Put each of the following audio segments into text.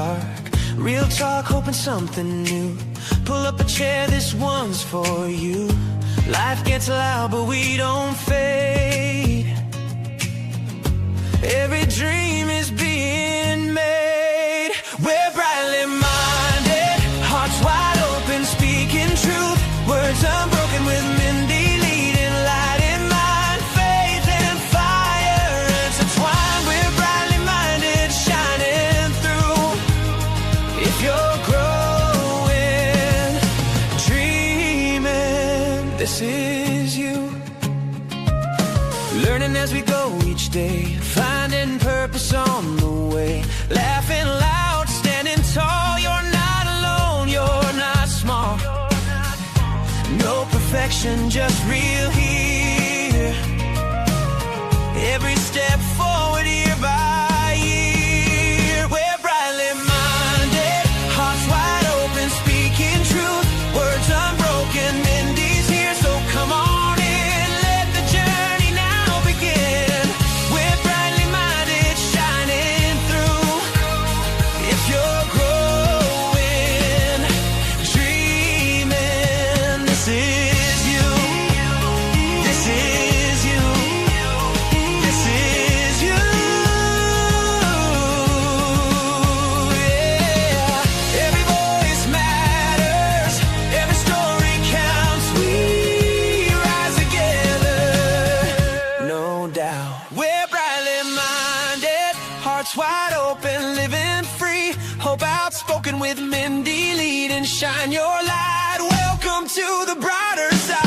dark. Real talk, hoping something new. Pull up a chair, this one's for you. Life gets loud, but we don't fade. Every dream is being made. We're brightly minded, hearts wide open, speaking truth. Words unbroken with Mindy, leading light in mind, faith and fire intertwined. We're brightly minded, shining through. If you're growing, dreaming, this is you. Learning as we go each day, finding purpose on the way. Laughing loud, standing tall. You're not alone, you're not small. No perfection, just real here. Every step forward, year by year. We're brightly minded, hearts wide open, speaking truth. Words unbroken, Mindy's here, so come on in. Let the journey now begin. We're brightly minded, shining through. If you're growing, dreaming, this is you. This is you. This is you. Yeah. Every voice matters. Every story counts. We rise together. No doubt. We're brightly minded, hearts wide open, living free. Hope outspoken with Mindy, lead and shine your light. Welcome to the brighter side.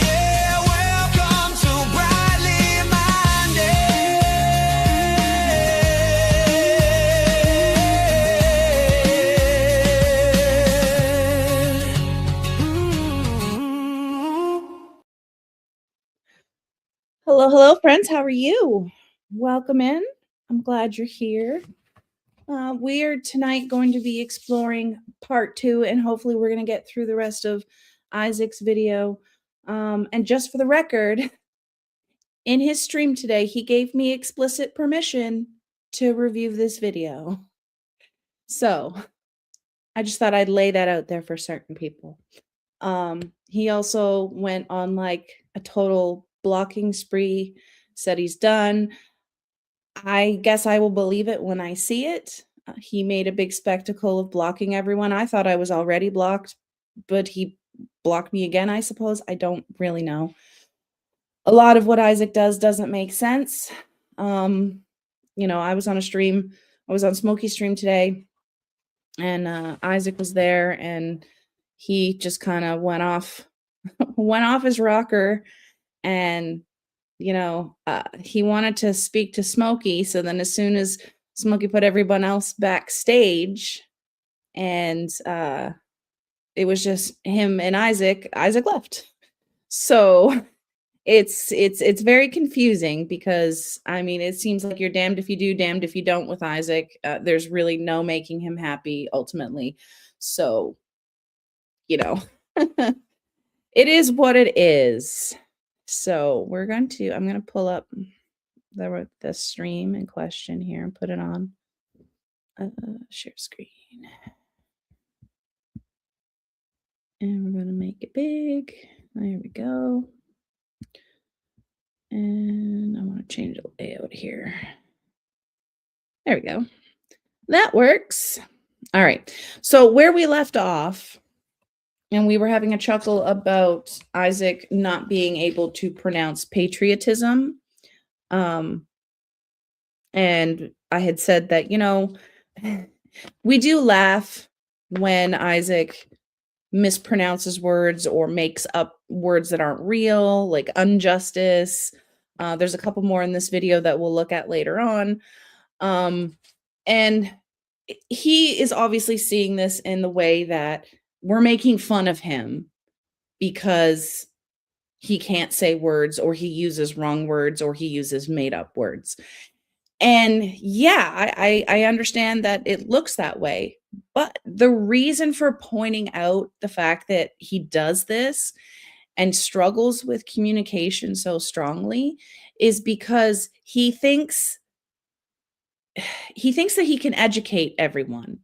Yeah, welcome to Brightly Minded. Hello, hello, friends. How are you? Welcome in. I'm glad you're here. We are tonight going to be exploring part 2, and hopefully we're going to get through the rest of Isaac's video. And just for the record, in his stream today, he gave me explicit permission to review this video. So I just thought I'd lay that out there for certain people. He also went on like a total blocking spree, said he's done. I guess I will believe it when I see it. He made a big spectacle of blocking everyone. I thought I was already blocked, but he blocked me again, I suppose. I don't really know. A lot of what Isaac does doesn't make sense. You know, I was on a stream. I was on Smokey's stream today, and Isaac was there, and he just kind of went off his rocker, and you know, he wanted to speak to Smokey. So then as soon as Smokey put everyone else backstage and it was just him and Isaac left. So it's very confusing because, I mean, it seems like you're damned if you do, damned if you don't with Isaac. There's really no making him happy ultimately. So, you know, it is what it is. So I'm going to pull up the stream in question here and put it on share screen. And we're going to make it big. There we go. And I want to change the layout here. There we go. That works. All right. So where we left off, and we were having a chuckle about Isaac not being able to pronounce patriotism. And I had said that, you know, we do laugh when Isaac mispronounces words or makes up words that aren't real, like injustice. There's a couple more in this video that we'll look at later on. And he is obviously seeing this in the way that we're making fun of him because he can't say words, or he uses wrong words, or he uses made up words. And yeah, I understand that it looks that way. But the reason for pointing out the fact that he does this and struggles with communication so strongly is because he thinks that he can educate everyone.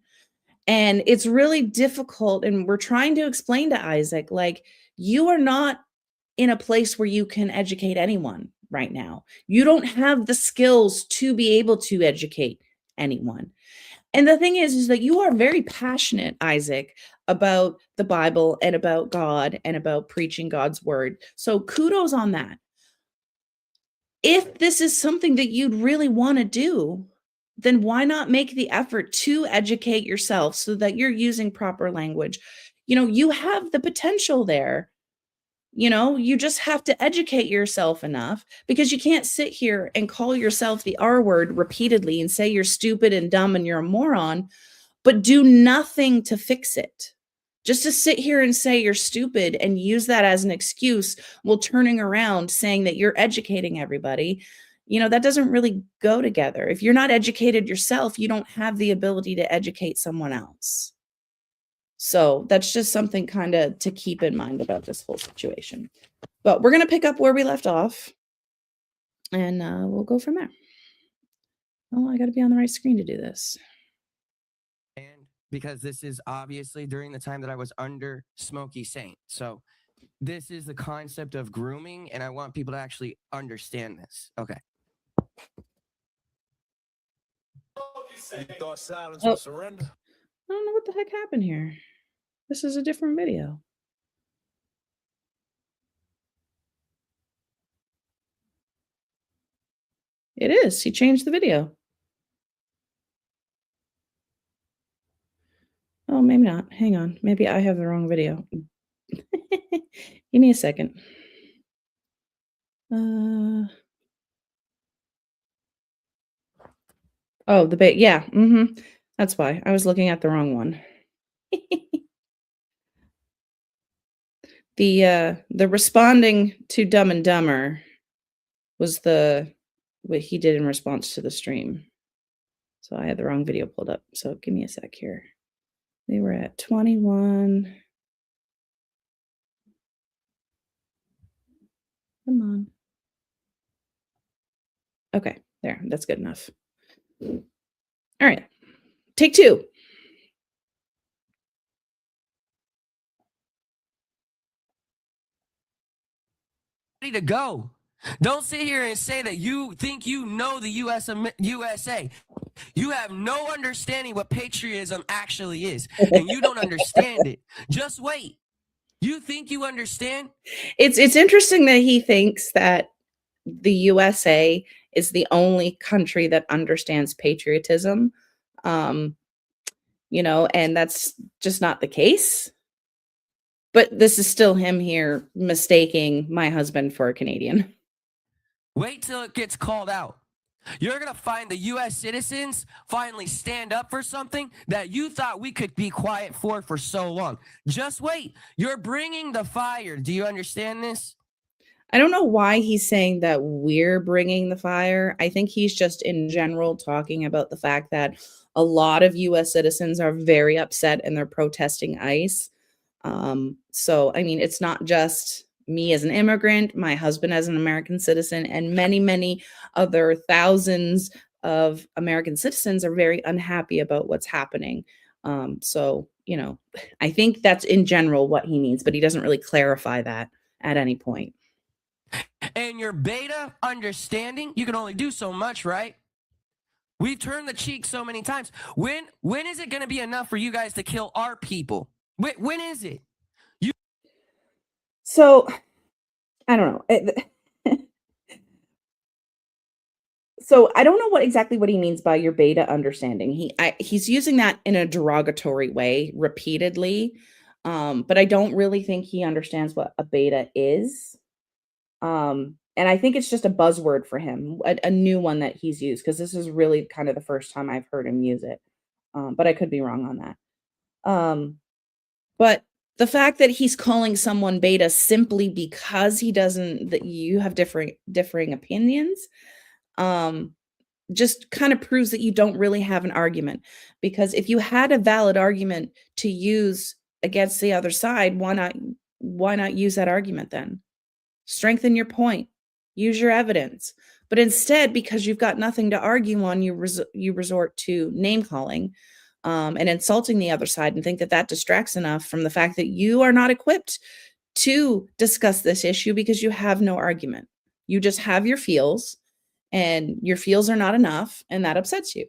And it's really difficult, and we're trying to explain to Isaac, like, you are not in a place where you can educate anyone right now. You don't have the skills to be able to educate anyone. And the thing is that you are very passionate, Isaac, about the Bible and about God and about preaching God's word. So kudos on that. If this is something that you'd really want to do, then why not make the effort to educate yourself so that you're using proper language? You have the potential there. You just have to educate yourself enough, because you can't sit here and call yourself the R word repeatedly and say you're stupid and dumb and you're a moron, but do nothing to fix it. Just to sit here and say you're stupid and use that as an excuse while turning around saying that you're educating everybody, that doesn't really go together. If you're not educated yourself, you don't have the ability to educate someone else. So that's just something kind of to keep in mind about this whole situation. But we're going to pick up where we left off, and we'll go from there. Oh, I got to be on the right screen to do this. And because this is obviously during the time that I was under Smokey Saint. So this is the concept of grooming, and I want people to actually understand this. Okay. You thought silence Oh. was surrender? I don't know what the heck happened here. This is a different video. It is. He changed the video. Oh, maybe not. Hang on. Maybe I have the wrong video. Give me a second. Oh, the bait. Yeah. That's why. I was looking at the wrong one. The responding to Dumb and Dumber was what he did in response to the stream. So I had the wrong video pulled up. So give me a sec here. They were at 21. Come on. Okay, there. That's good enough. All right. Take two. Ready to go. Don't sit here and say that you think you know the USA. You have no understanding what patriotism actually is, and you don't understand it. Just wait. You think you understand? It's interesting that he thinks that the USA is the only country that understands patriotism. And that's just not the case. But this is still him here mistaking my husband for a Canadian. Wait till it gets called out. You're going to find the U.S. citizens finally stand up for something that you thought we could be quiet for so long. Just wait. You're bringing the fire. Do you understand this? I don't know why he's saying that we're bringing the fire. I think he's just in general talking about the fact that a lot of U.S. citizens are very upset and they're protesting ICE. So, I mean, it's not just me as an immigrant, my husband as an American citizen, and many, many other thousands of American citizens are very unhappy about what's happening. So, I think that's in general what he means, but he doesn't really clarify that at any point. And your beta understanding, you can only do so much, right? We've turned the cheek so many times. When is it going to be enough for you guys to kill our people? When is it? So, I don't know. So I don't know exactly what he means by your beta understanding. He's using that in a derogatory way repeatedly, but I don't really think he understands what a beta is. And I think it's just a buzzword for him, a new one that he's used, because this is really kind of the first time I've heard him use it. But I could be wrong on that. But the fact that he's calling someone beta simply because that you have differing opinions, just kind of proves that you don't really have an argument. Because if you had a valid argument to use against the other side, why not why not use that argument then? Strengthen your point. Use your evidence. But instead, because you've got nothing to argue on, you resort to name calling and insulting the other side, and think that that distracts enough from the fact that you are not equipped to discuss this issue because you have no argument. You just have your feels, and your feels are not enough, and that upsets you.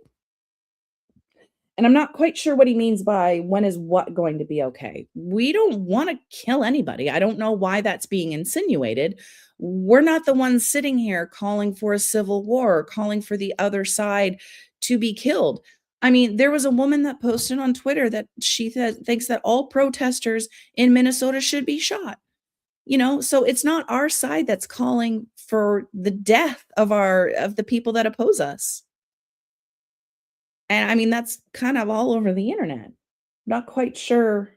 And I'm not quite sure what he means by when is what going to be okay. We don't want to kill anybody. I don't know why that's being insinuated. We're not the ones sitting here calling for a civil war or calling for the other side to be killed. I mean, there was a woman that posted on Twitter that she thinks that all protesters in Minnesota should be shot. So it's not our side that's calling for the death of the people that oppose us. And I mean, that's kind of all over the internet. Not quite sure,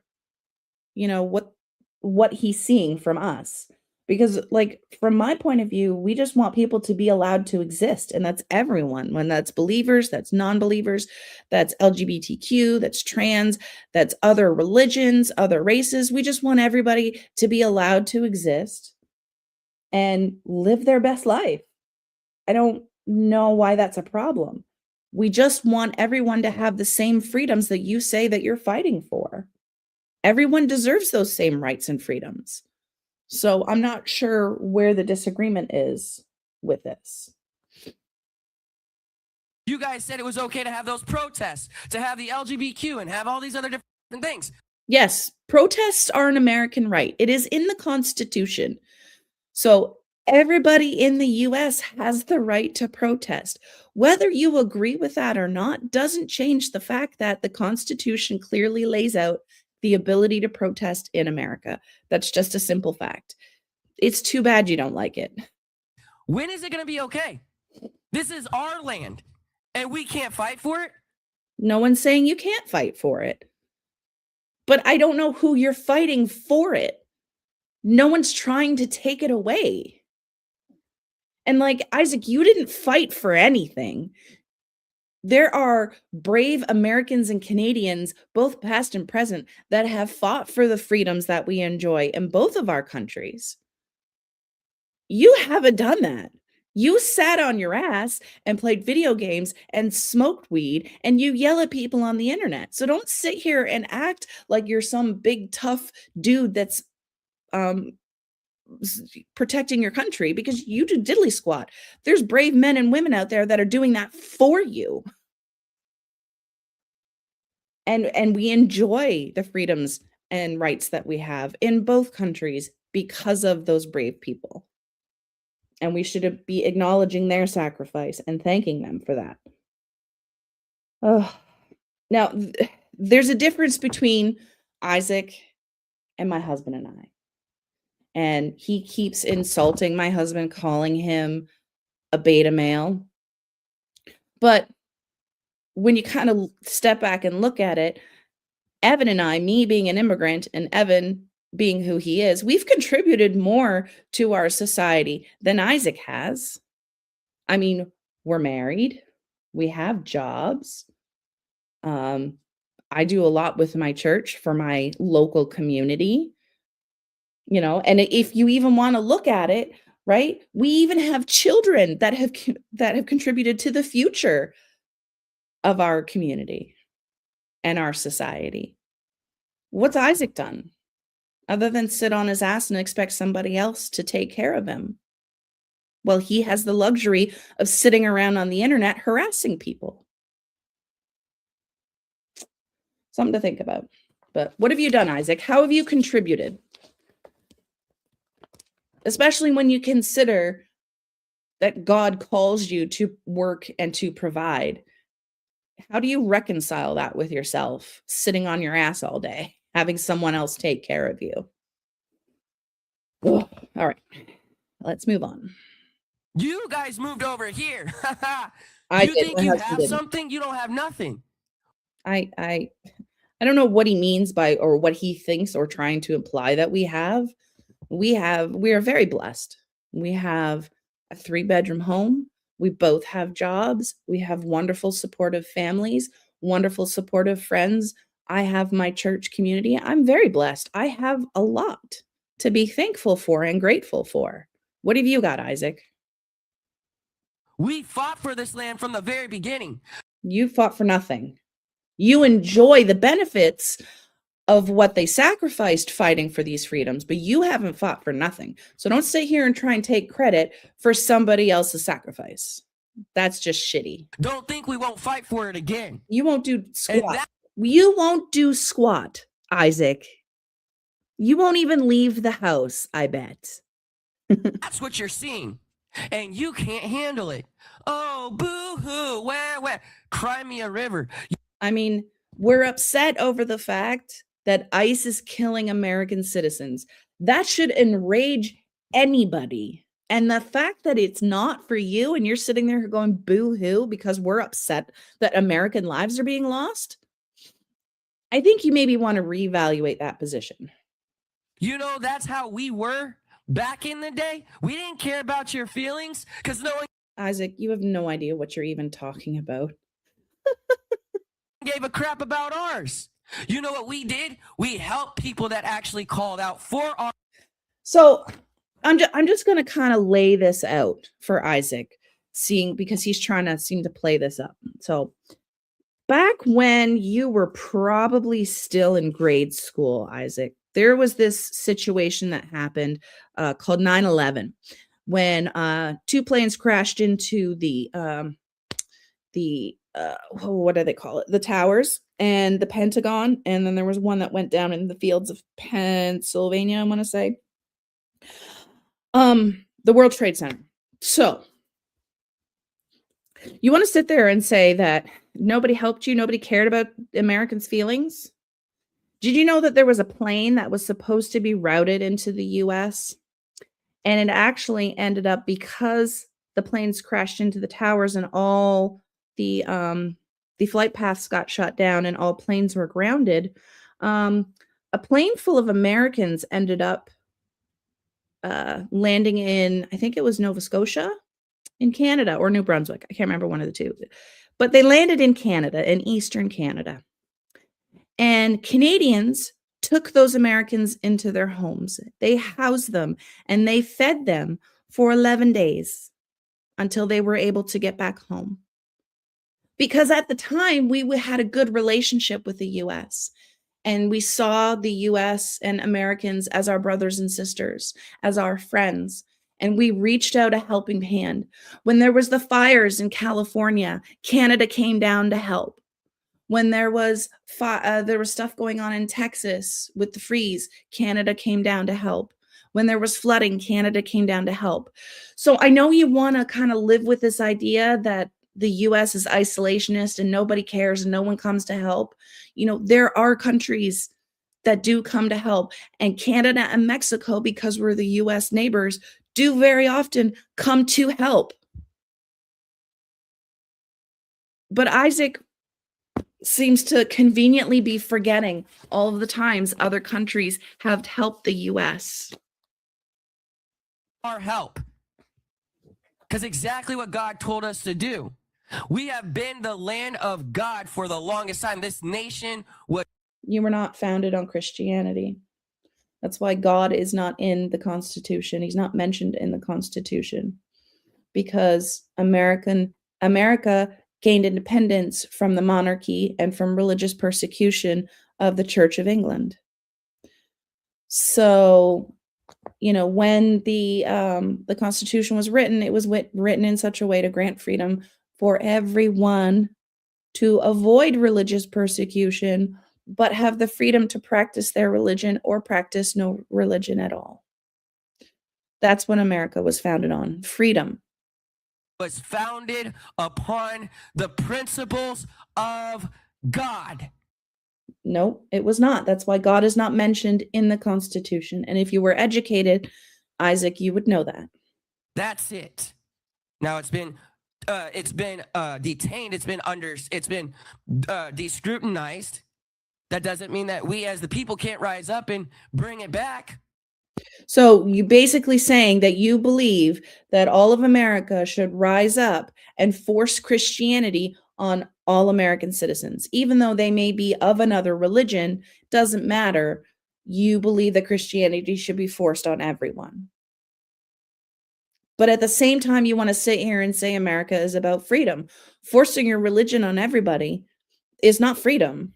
what he's seeing from us. Because like from my point of view, we just want people to be allowed to exist, and that's everyone. When that's believers, that's non-believers, that's LGBTQ, that's trans, that's other religions, other races. We just want everybody to be allowed to exist and live their best life. I don't know why that's a problem. We just want everyone to have the same freedoms that you say that you're fighting for. Everyone deserves those same rights and freedoms. So I'm not sure where the disagreement is with this. You guys said it was okay to have those protests, to have the LGBTQ and have all these other different things. Yes, protests are an American right. It is in the Constitution. So everybody in the US has the right to protest. Whether you agree with that or not doesn't change the fact that the Constitution clearly lays out the ability to protest in America. That's just a simple fact. It's too bad you don't like it. When is it going to be okay? This is our land, and we can't fight for it? No one's saying you can't fight for it. But I don't know who you're fighting for it. No one's trying to take it away. And like, Isaac, you didn't fight for anything. There are brave Americans and Canadians, both past and present, that have fought for the freedoms that we enjoy in both of our countries. You haven't done that. You sat on your ass and played video games and smoked weed, and you yell at people on the internet. So don't sit here and act like you're some big tough dude that's protecting your country, because you do diddly squat. There's brave men and women out there that are doing that for you. And we enjoy the freedoms and rights that we have in both countries because of those brave people. And we should be acknowledging their sacrifice and thanking them for that. Oh, now there's a difference between Isaac and my husband and I. And he keeps insulting my husband, calling him a beta male. But when you kind of step back and look at it, Evan and I, me being an immigrant and Evan being who he is, we've contributed more to our society than Isaac has. I mean, we're married. We have jobs. I do a lot with my church for my local community. And if you even want to look at it, right? We even have children that have contributed to the future of our community and our society. What's Isaac done other than sit on his ass and expect somebody else to take care of him? Well, he has the luxury of sitting around on the internet harassing people. Something to think about. But what have you done, Isaac? How have you contributed? Especially when you consider that God calls you to work and to provide. How do you reconcile that with yourself, sitting on your ass all day, having someone else take care of you? Ugh. All right, let's move on. You guys moved over here. You think you have something? You don't have nothing. I don't know what he means by, or what he thinks or trying to imply that we have. We are very blessed. We have a 3-bedroom home. We both have jobs. We have wonderful supportive families, wonderful supportive friends. I have my church community. I'm very blessed. I have a lot. to be thankful for and grateful for. What have you got, Isaac? We fought for this land from the very beginning. You fought for nothing. You enjoy the benefits of what they sacrificed fighting for these freedoms, but you haven't fought for nothing. So don't sit here and try and take credit for somebody else's sacrifice. That's just shitty. Don't think we won't fight for it again. You won't do squat. You won't do squat, Isaac. You won't even leave the house, I bet. That's what you're seeing. And you can't handle it. Oh, boo-hoo, where? Cry me a river. I mean, we're upset over the fact that ICE is killing American citizens. That should enrage anybody. And the fact that it's not for you and you're sitting there going boo-hoo because we're upset that American lives are being lost, I think you maybe want to reevaluate that position. You know, that's how we were back in the day. We didn't care about your feelings because no one... Isaac, you have no idea what you're even talking about. Gave a crap about ours. You know what we did? We helped people that actually called out for our... So I'm just going to kind of lay this out for Isaac, because he's trying to seem to play this up. So back when you were probably still in grade school, Isaac, there was this situation that happened called 9/11 when two planes crashed into the what do they call it? The towers and the Pentagon. And then there was one that went down in the fields of Pennsylvania, I want to say. The World Trade Center. So you want to sit there and say that nobody helped you, nobody cared about Americans' feelings? Did you know that there was a plane that was supposed to be routed into the US? And it actually ended up, because the planes crashed into the towers and all the flight paths got shut down and all planes were grounded, a plane full of Americans ended up landing in, I think it was Nova Scotia in Canada, or New Brunswick. I can't remember, one of the two. But they landed in Canada, in Eastern Canada. And Canadians took those Americans into their homes. They housed them and they fed them for 11 days until they were able to get back home. Because at the time, we had a good relationship with the US. And we saw the US and Americans as our brothers and sisters, as our friends. And we reached out a helping hand. When there was the fires in California, Canada came down to help. When there was stuff going on in Texas with the freeze, Canada came down to help. When there was flooding, Canada came down to help. So I know you want to kind of live with this idea that the US is isolationist and nobody cares and no one comes to help. You know, there are countries that do come to help. And Canada and Mexico, because we're the US neighbors, do very often come to help. But Isaac seems to conveniently be forgetting all of the times other countries have helped the US. Our help. Because exactly what God told us to do. We have been the land of God for the longest time. This nation was... You were not founded on Christianity. That's why God is not in the Constitution. He's not mentioned in the Constitution. Because America gained independence from the monarchy and from religious persecution of the Church of England. So, you know, when the Constitution was written, it was written in such a way to grant freedom for everyone to avoid religious persecution, but have the freedom to practice their religion or practice no religion at all. That's what America was founded on, freedom. Was founded upon the principles of God. No, it was not. That's why God is not mentioned in the Constitution. And if you were educated, Isaac, you would know that. That's it. Now it's been detained. It's been descrutinized. That doesn't mean that we as the people can't rise up and bring it back. So you basically saying that you believe that all of America should rise up and force Christianity on all American citizens, even though they may be of another religion, doesn't matter. you believe that Christianity should be forced on everyone. But at the same time, you want to sit here and say America is about freedom. Forcing your religion on everybody is not freedom.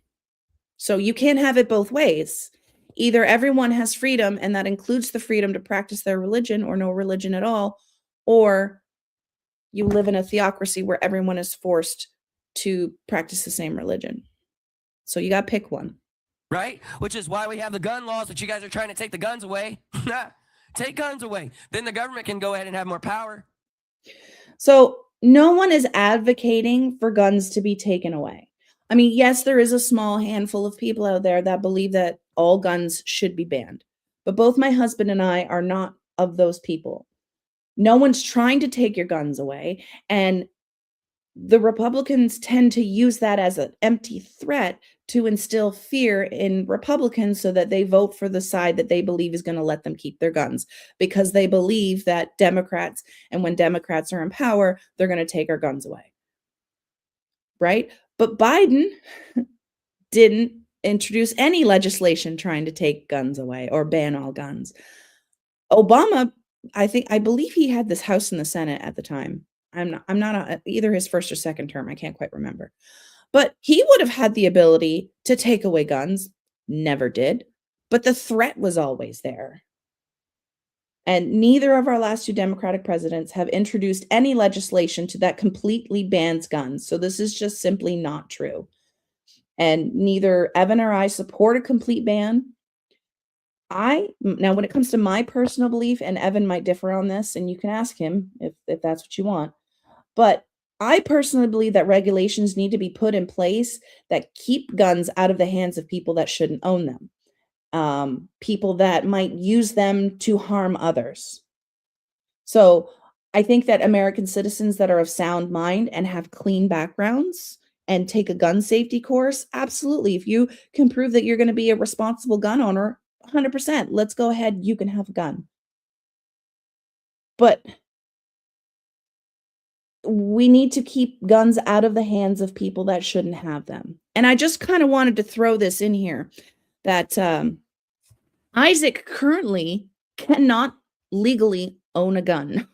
So you can't have it both ways. Either everyone has freedom, and that includes the freedom to practice their religion, or no religion at all, or you live in a theocracy where everyone is forced to practice the same religion. So you got to pick one. Right? Which is why we have the gun laws that you guys are trying to take the guns away. Take guns away. Then the government can go ahead and have more power. So no one is advocating for guns to be taken away. I mean, yes, there is a small handful of people out there that believe that all guns should be banned. But both my husband and I are not of those people. No one's trying to take your guns away. And the Republicans tend to use that as an empty threat to instill fear in Republicans so that they vote for the side that they believe is going to let them keep their guns, because they believe that Democrats, and when Democrats are in power, they're going to take our guns away. Right? But Biden didn't introduce any legislation trying to take guns away or ban all guns. Obama, I believe he had this House and the Senate at the time. I'm not either his first or second term. I can't quite remember. But he would have had the ability to take away guns. Never did. But the threat was always there. And neither of our last two Democratic presidents have introduced any legislation that completely bans guns. So this is just simply not true. And neither Evan or I support a complete ban. Now, when it comes to my personal belief, and Evan might differ on this, and you can ask him if that's what you want, but I personally believe that regulations need to be put in place that keep guns out of the hands of people that shouldn't own them, people that might use them to harm others. So I think that American citizens that are of sound mind and have clean backgrounds and take a gun safety course, absolutely. If you can prove that you're going to be a responsible gun owner, 100%, let's go ahead. You can have a gun. But we need to keep guns out of the hands of people that shouldn't have them. And I just kind of wanted to throw this in here that Isaac currently cannot legally own a gun.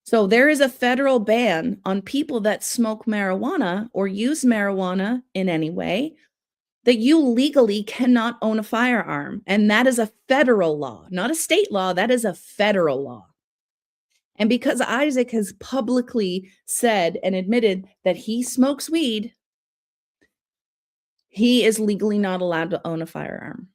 So there is a federal ban on people that smoke marijuana or use marijuana in any way, that you legally cannot own a firearm. And that is a federal law, not a state law. That is a federal law. And because Isaac has publicly said and admitted that he smokes weed, he is legally not allowed to own a firearm.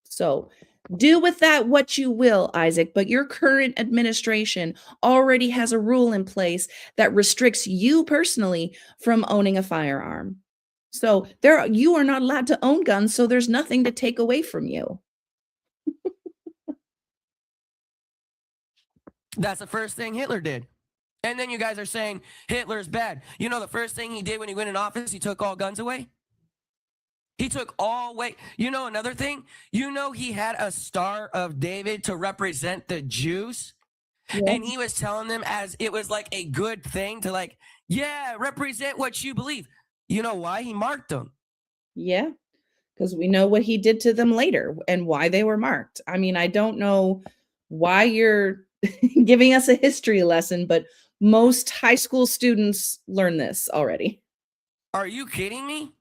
So do with that what you will, Isaac, but your current administration already has a rule in place that restricts you personally from owning a firearm. So you are not allowed to own guns, so there's nothing to take away from you. That's the first thing Hitler did. And then you guys are saying Hitler's bad. You know the first thing he did when he went in office, he took all guns away? He took all away. You know another thing? You know he had a Star of David to represent the Jews? Yeah. And he was telling them as it was like a good thing to like, yeah, represent what you believe. You know why he marked them? Yeah, because we know what he did to them later and why they were marked. I mean, I don't know why you're giving us a history lesson, but most high school students learn this already. Are you kidding me?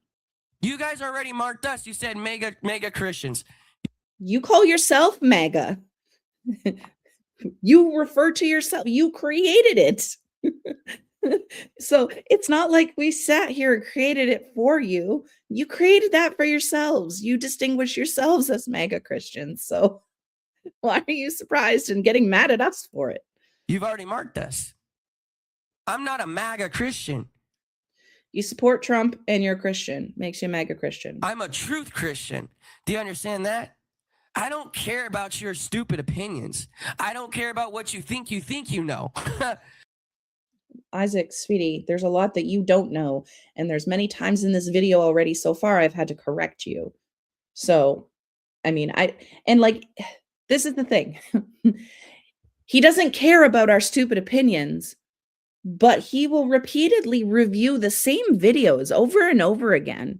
You guys already marked us. You said mega Christians. You call yourself MAGA. You refer to yourself. You created it. So it's not like we sat here and created it for you. You created that for yourselves. You distinguish yourselves as mega Christians. So why are you surprised and getting mad at us for it? You've already marked us. I'm not a MAGA Christian. You support Trump and you're a Christian. Makes you a mega Christian. I'm a truth Christian. Do you understand that? I don't care about your stupid opinions. I don't care about what you think you know. Isaac, sweetie, there's a lot that you don't know. And there's many times in this video already so far I've had to correct you. So, I mean, this is the thing. He doesn't care about our stupid opinions, but he will repeatedly review the same videos over and over again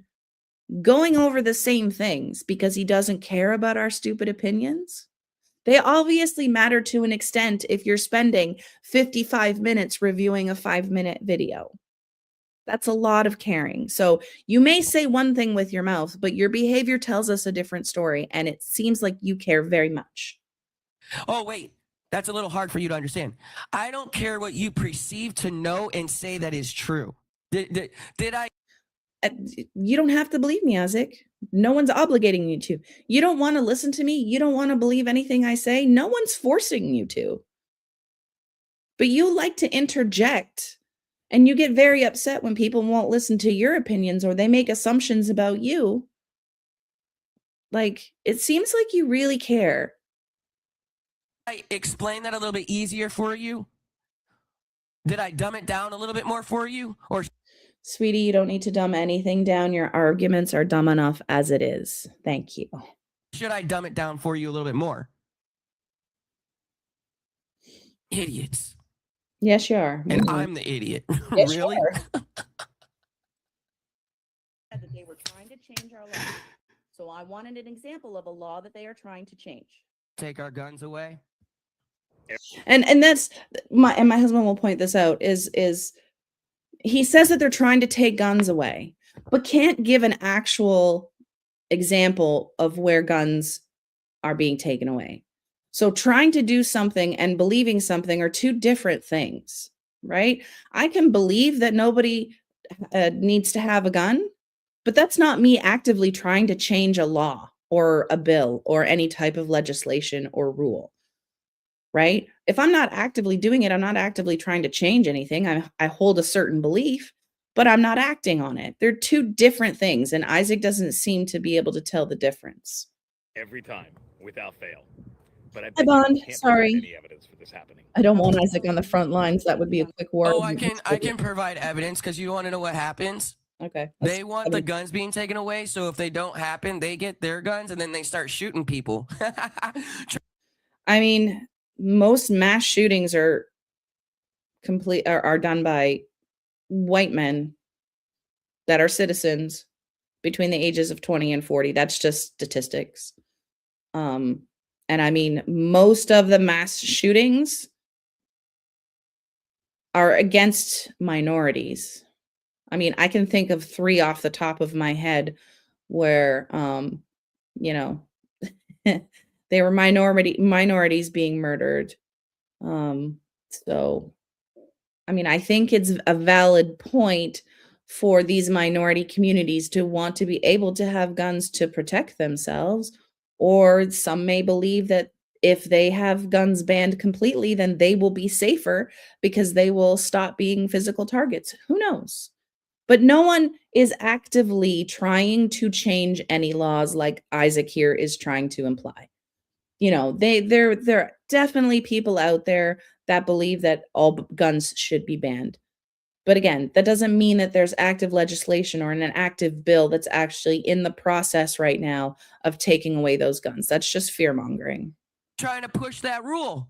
going over the same things because he doesn't care about our stupid opinions. They obviously matter to an extent if you're spending 55 minutes reviewing a 5-minute video. That's a lot of caring. So you may say one thing with your mouth, but your behavior tells us a different story, and it seems like you care very much. Oh, wait. That's a little hard for you to understand. I don't care what you perceive to know and say that is true. Did I? You don't have to believe me, Isaac. No one's obligating you to. You don't want to listen to me. You don't want to believe anything I say. No one's forcing you to. But you like to interject, and you get very upset when people won't listen to your opinions or they make assumptions about you. Like, it seems like you really care. I explain that a little bit easier for you? Did I dumb it down a little bit more for you? Or Sweetie, you don't need to dumb anything down. Your arguments are dumb enough as it is. Thank you. should I dumb it down for you a little bit more? Idiots. Yes, you are. And I'm the idiot. Yes, Really? you are. That they were trying to change our law. So I wanted an example of a law that they are trying to change. Take our guns away. And that's my husband will point this out is he says that they're trying to take guns away, but can't give an actual example of where guns are being taken away. So trying to do something and believing something are two different things, right? I can believe that nobody needs to have a gun, but that's not me actively trying to change a law or a bill or any type of legislation or rule, right? If I'm not actively doing it, I'm not actively trying to change anything. I hold a certain belief, but I'm not acting on it. They're two different things, and Isaac doesn't seem to be able to tell the difference. Every time, without fail. But I Hi, bet Bond. you can't Sorry. provide any evidence for this happening. I don't want Isaac on the front lines. That would be a quick war. Oh, I can provide evidence because you want to know what happens. Okay. They want the guns being taken away, so if they don't happen, they get their guns and then they start shooting people. I mean, most mass shootings are done by white men that are citizens between the ages of 20 and 40. That's just statistics. And I mean, most of the mass shootings are against minorities. I mean, I can think of 3 off the top of my head where, you know, they were minorities being murdered. So, I mean, I think it's a valid point for these minority communities to want to be able to have guns to protect themselves, or some may believe that if they have guns banned completely, then they will be safer because they will stop being physical targets. Who knows? But no one is actively trying to change any laws like Isaac here is trying to imply. You know, there are definitely people out there that believe that all guns should be banned. But again, that doesn't mean that there's active legislation or an active bill that's actually in the process right now of taking away those guns. That's just fear-mongering. Trying to push that rule.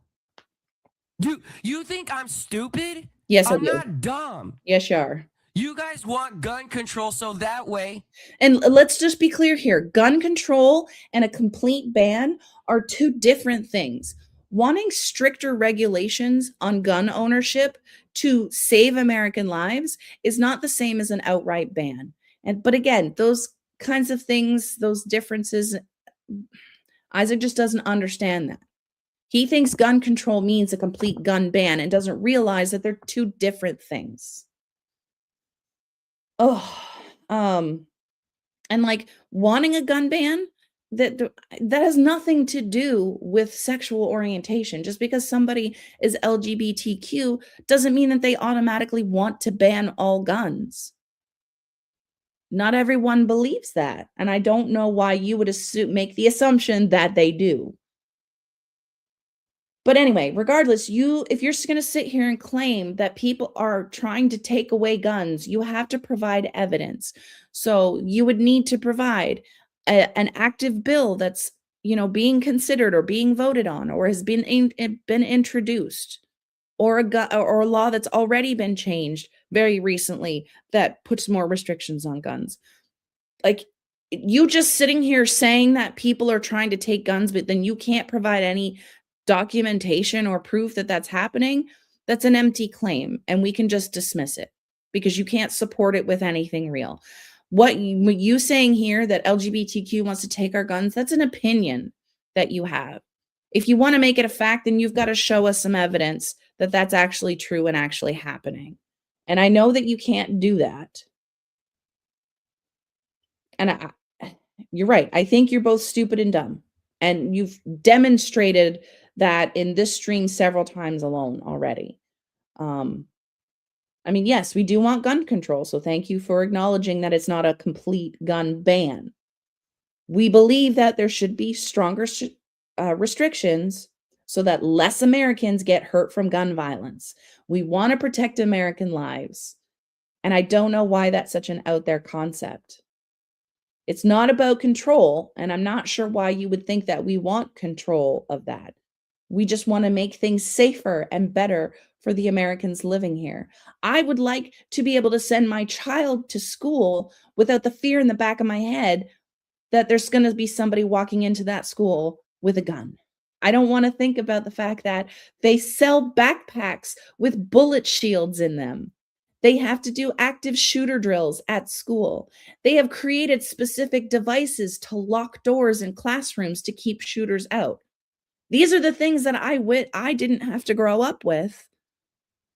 You think I'm stupid? Yes, I'm I do. not dumb. Yes, you are. You guys want gun control so that way. And let's just be clear here. Gun control and a complete ban are two different things. Wanting stricter regulations on gun ownership to save American lives is not the same as an outright ban. But again, those kinds of things, those differences, Isaac just doesn't understand that. He thinks gun control means a complete gun ban and doesn't realize that they're two different things. And like wanting a gun ban, that has nothing to do with sexual orientation. Just because somebody is LGBTQ doesn't mean that they automatically want to ban all guns. Not everyone believes that, and I don't know why you would make the assumption that they do. But anyway, regardless, if you're going to sit here and claim that people are trying to take away guns, you have to provide evidence. So you would need to provide an active bill that's, being considered or being voted on or has been introduced, or a law that's already been changed very recently that puts more restrictions on guns. Like, you just sitting here saying that people are trying to take guns, but then you can't provide any documentation or proof that that's happening, that's an empty claim, and we can just dismiss it because you can't support it with anything real. What you saying here that LGBTQ wants to take our guns, that's an opinion that you have. If you want to make it a fact, then you've got to show us some evidence that that's actually true and actually happening. And I know that you can't do that. And you're right. I think you're both stupid and dumb. And you've demonstrated that in this stream several times alone already. I mean, yes, we do want gun control. So thank you for acknowledging that it's not a complete gun ban. We believe that there should be stronger restrictions so that less Americans get hurt from gun violence. We want to protect American lives. And I don't know why that's such an out there concept. It's not about control, and I'm not sure why you would think that we want control of that. We just want to make things safer and better for the Americans living here. I would like to be able to send my child to school without the fear in the back of my head that there's going to be somebody walking into that school with a gun. I don't want to think about the fact that they sell backpacks with bullet shields in them. They have to do active shooter drills at school. They have created specific devices to lock doors in classrooms to keep shooters out. These are the things that I didn't have to grow up with,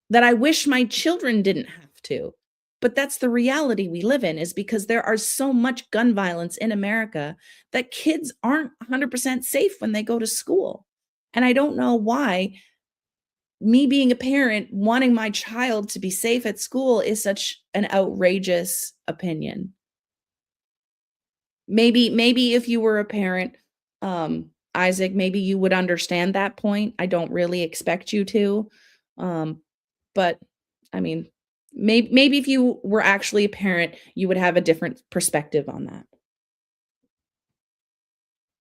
that I wish my children didn't have to. But that's the reality we live in, is because there are so much gun violence in America that kids aren't 100% safe when they go to school. And I don't know why me being a parent wanting my child to be safe at school is such an outrageous opinion. Maybe if you were a parent, Isaac, maybe you would understand that point. I don't really expect you to. But I mean, maybe if you were actually a parent, you would have a different perspective on that.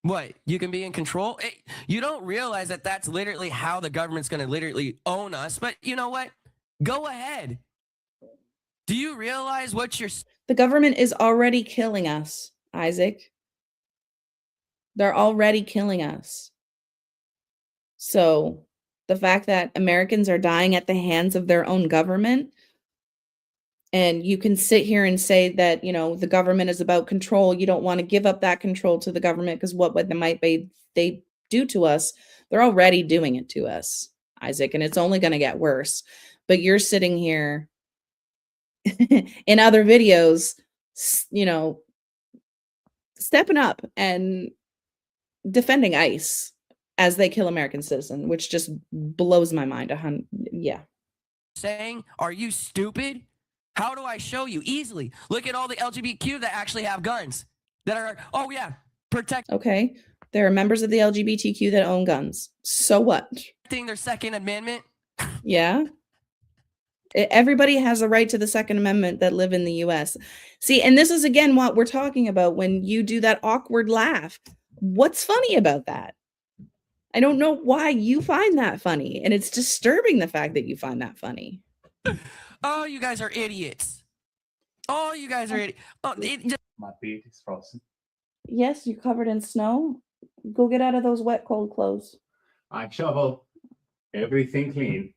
What? You can be in control? You don't realize that that's literally how the government's going to literally own us. But you know what? Go ahead. Do you realize what you're... The government is already killing us, Isaac. They're already killing us. So the fact that Americans are dying at the hands of their own government, and you can sit here and say that, you know, the government is about control. You don't want to give up that control to the government because what they do to us, they're already doing it to us, Isaac, and it's only going to get worse. But you're sitting here in other videos, you know, stepping up and defending ICE as they kill American citizens, which just blows my mind. Yeah. Saying, are you stupid? How do I show you? Easily. Look at all the LGBTQ that actually have guns that are, oh yeah, protect. Okay. There are members of the LGBTQ that own guns. So what? Protecting their Second Amendment. Yeah. Everybody has a right to the Second Amendment that live in the US. See, and this is again what we're talking about when you do that awkward laugh. What's funny about that? I don't know why you find that funny. And it's disturbing the fact that you find that funny. Oh, you guys are idiots. Oh, you guys are idiots. Oh, My beard is frozen. Yes, you're covered in snow. Go get out of those wet, cold clothes. I shoveled everything clean.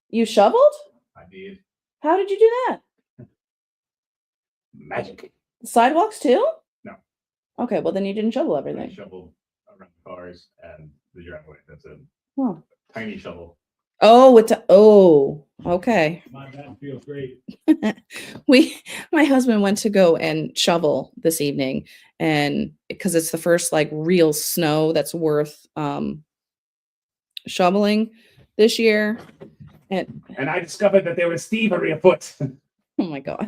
You shoveled? I did. How did you do that? Magic. The sidewalks too? No. Okay, well then you didn't shovel I everything. shoveled around cars and the driveway. That's a Huh. tiny shovel. Oh, okay. My dad feels great. My husband went to go and shovel this evening, and because it's the first like real snow that's worth shoveling this year. And I discovered that there was thievery afoot. oh my God.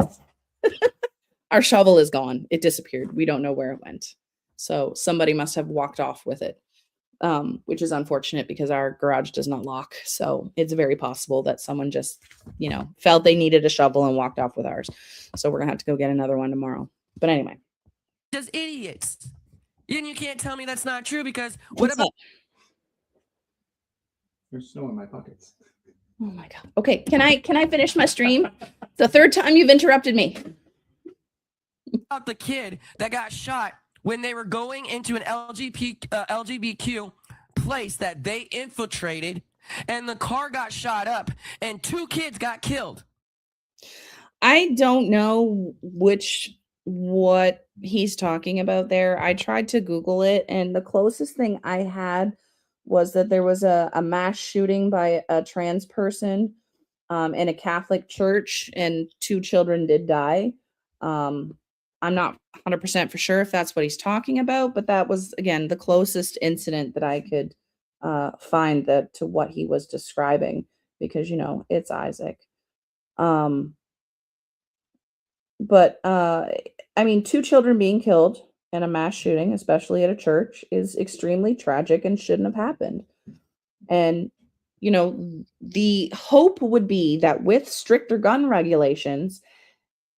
Our shovel is gone. It disappeared. We don't know where it went. So somebody must have walked off with it. Which is unfortunate because our garage does not lock. So it's very possible that someone just, you know, felt they needed a shovel and walked off with ours. So we're gonna have to go get another one tomorrow. But anyway. Just idiots. And you can't tell me that's not true because what about... There's snow in my pockets. Oh my God. Okay, can I finish my stream? The third time you've interrupted me. about the kid that got shot when they were going into an LGBTQ place that they infiltrated, and the car got shot up, and 2 kids got killed. I don't know what he's talking about there. I tried to Google it, and the closest thing I had was that there was a mass shooting by a trans person in a Catholic church, and 2 children did die. I'm not 100% for sure if that's what he's talking about, but that was, again, the closest incident that I could find that to what he was describing, because, it's Isaac. But I mean, 2 children being killed in a mass shooting, especially at a church, is extremely tragic and shouldn't have happened. And, the hope would be that with stricter gun regulations,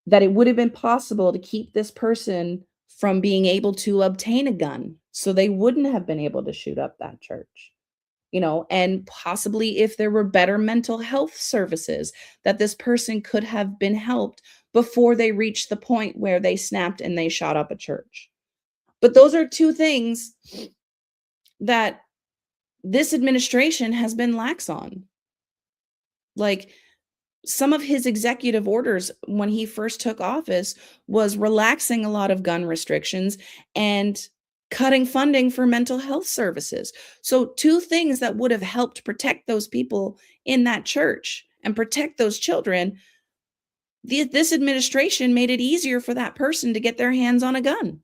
that it would have been possible to keep this person from being able to obtain a gun, so they wouldn't have been able to shoot up that church. And possibly if there were better mental health services, that this person could have been helped before they reached the point where they snapped and they shot up a church. But those are 2 things that this administration has been lax on. Like, some of his executive orders when he first took office was relaxing a lot of gun restrictions and cutting funding for mental health services. So 2 things that would have helped protect those people in that church and protect those children, this administration made it easier for that person to get their hands on a gun.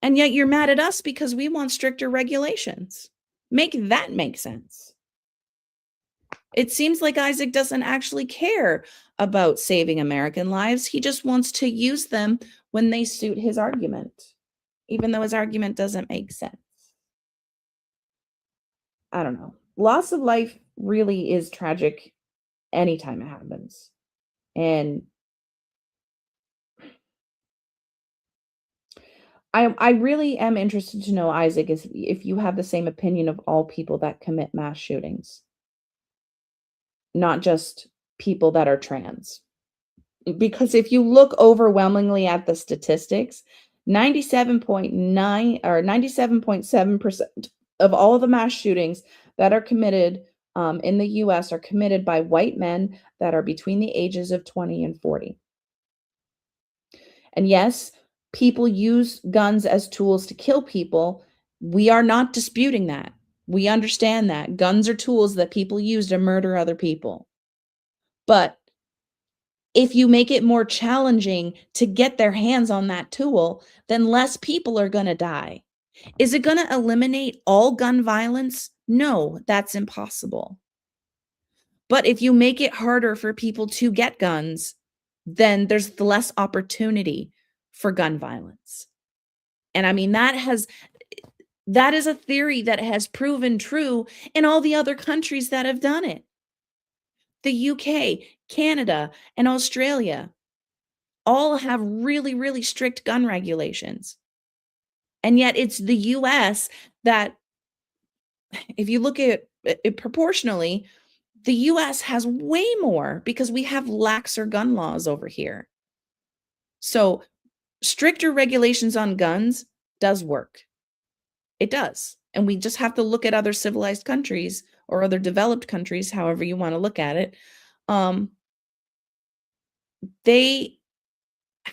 And yet you're mad at us because we want stricter regulations. Make that make sense. It seems like Isaac doesn't actually care about saving American lives. He just wants to use them when they suit his argument, even though his argument doesn't make sense. I don't know. Loss of life really is tragic anytime it happens. And I really am interested to know, Isaac, if you have the same opinion of all people that commit mass shootings, not just people that are trans. Because if you look overwhelmingly at the statistics, 97.9 or 97.7% of all of the mass shootings that are committed in the US are committed by white men that are between the ages of 20 and 40. And yes, people use guns as tools to kill people. We are not disputing that. We understand that guns are tools that people use to murder other people. But if you make it more challenging to get their hands on that tool, then less people are going to die. Is it going to eliminate all gun violence? No, that's impossible. But if you make it harder for people to get guns, then there's less opportunity for gun violence. And I mean, that is a theory that has proven true in all the other countries that have done it. The UK, Canada, and Australia all have really, really strict gun regulations. And yet it's the US that, if you look at it proportionally, the US has way more because we have laxer gun laws over here. So stricter regulations on guns does work. It does. And we just have to look at other civilized countries or other developed countries, however you want to look at it. They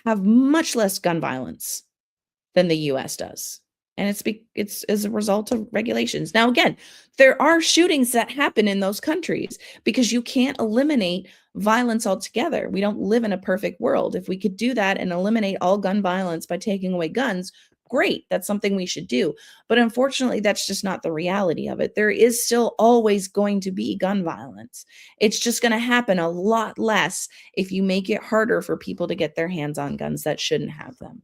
have much less gun violence than the US does. And it's as a result of regulations. Now, again, there are shootings that happen in those countries because you can't eliminate violence altogether. We don't live in a perfect world. If we could do that and eliminate all gun violence by taking away guns, great. That's something we should do. But unfortunately, that's just not the reality of it. There is still always going to be gun violence. It's just going to happen a lot less if you make it harder for people to get their hands on guns that shouldn't have them.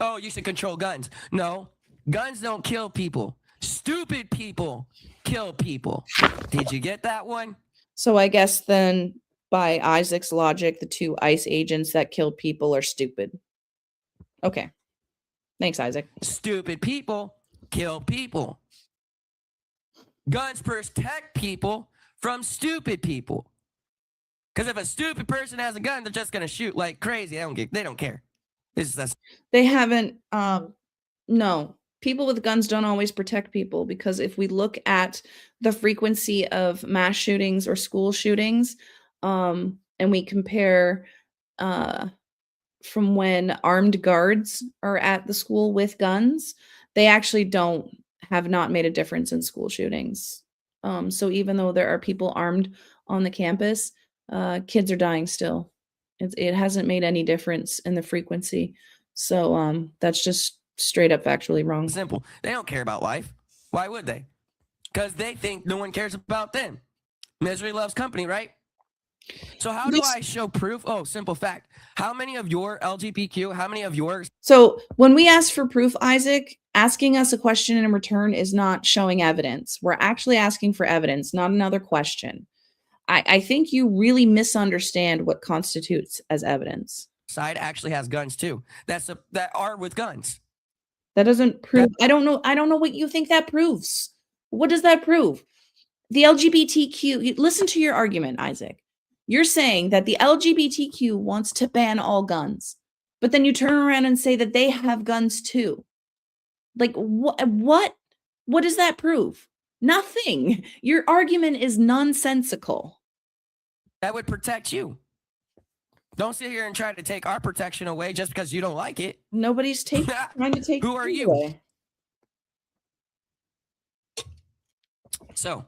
Oh, you should control guns. No, guns don't kill people. Stupid people kill people. Did you get that one? So I guess then, by Isaac's logic, the 2 ICE agents that killed people are stupid. Okay. Thanks, Isaac. Stupid people kill people. Guns protect people from stupid people. Because if a stupid person has a gun, they're just gonna shoot like crazy. They don't care. That's They haven't. No, people with guns don't always protect people, because if we look at the frequency of mass shootings or school shootings, and we compare from when armed guards are at the school with guns, they actually have not made a difference in school shootings. So even though there are people armed on the campus, kids are dying still. It hasn't made any difference in the frequency. So that's just straight up factually wrong. simple. They don't care about life. Why would they? Because they think no one cares about them. Misery loves company, right? So how do I show proof? Oh, simple fact. How many of your LGBTQ, how many of yours? So when we ask for proof, Isaac, asking us a question in return is not showing evidence. We're actually asking for evidence, not another question. I think you really misunderstand what constitutes as evidence. Side actually has guns too. That are with guns. That doesn't prove. I don't know what you think that proves. What does that prove? The LGBTQ, listen to your argument, Isaac. You're saying that the LGBTQ wants to ban all guns, but then you turn around and say that they have guns too. Like what does that prove? Nothing. Your argument is nonsensical. That would protect you. Don't sit here and try to take our protection away just because you don't like it. Nobody's trying to take. Who are you? Away. So,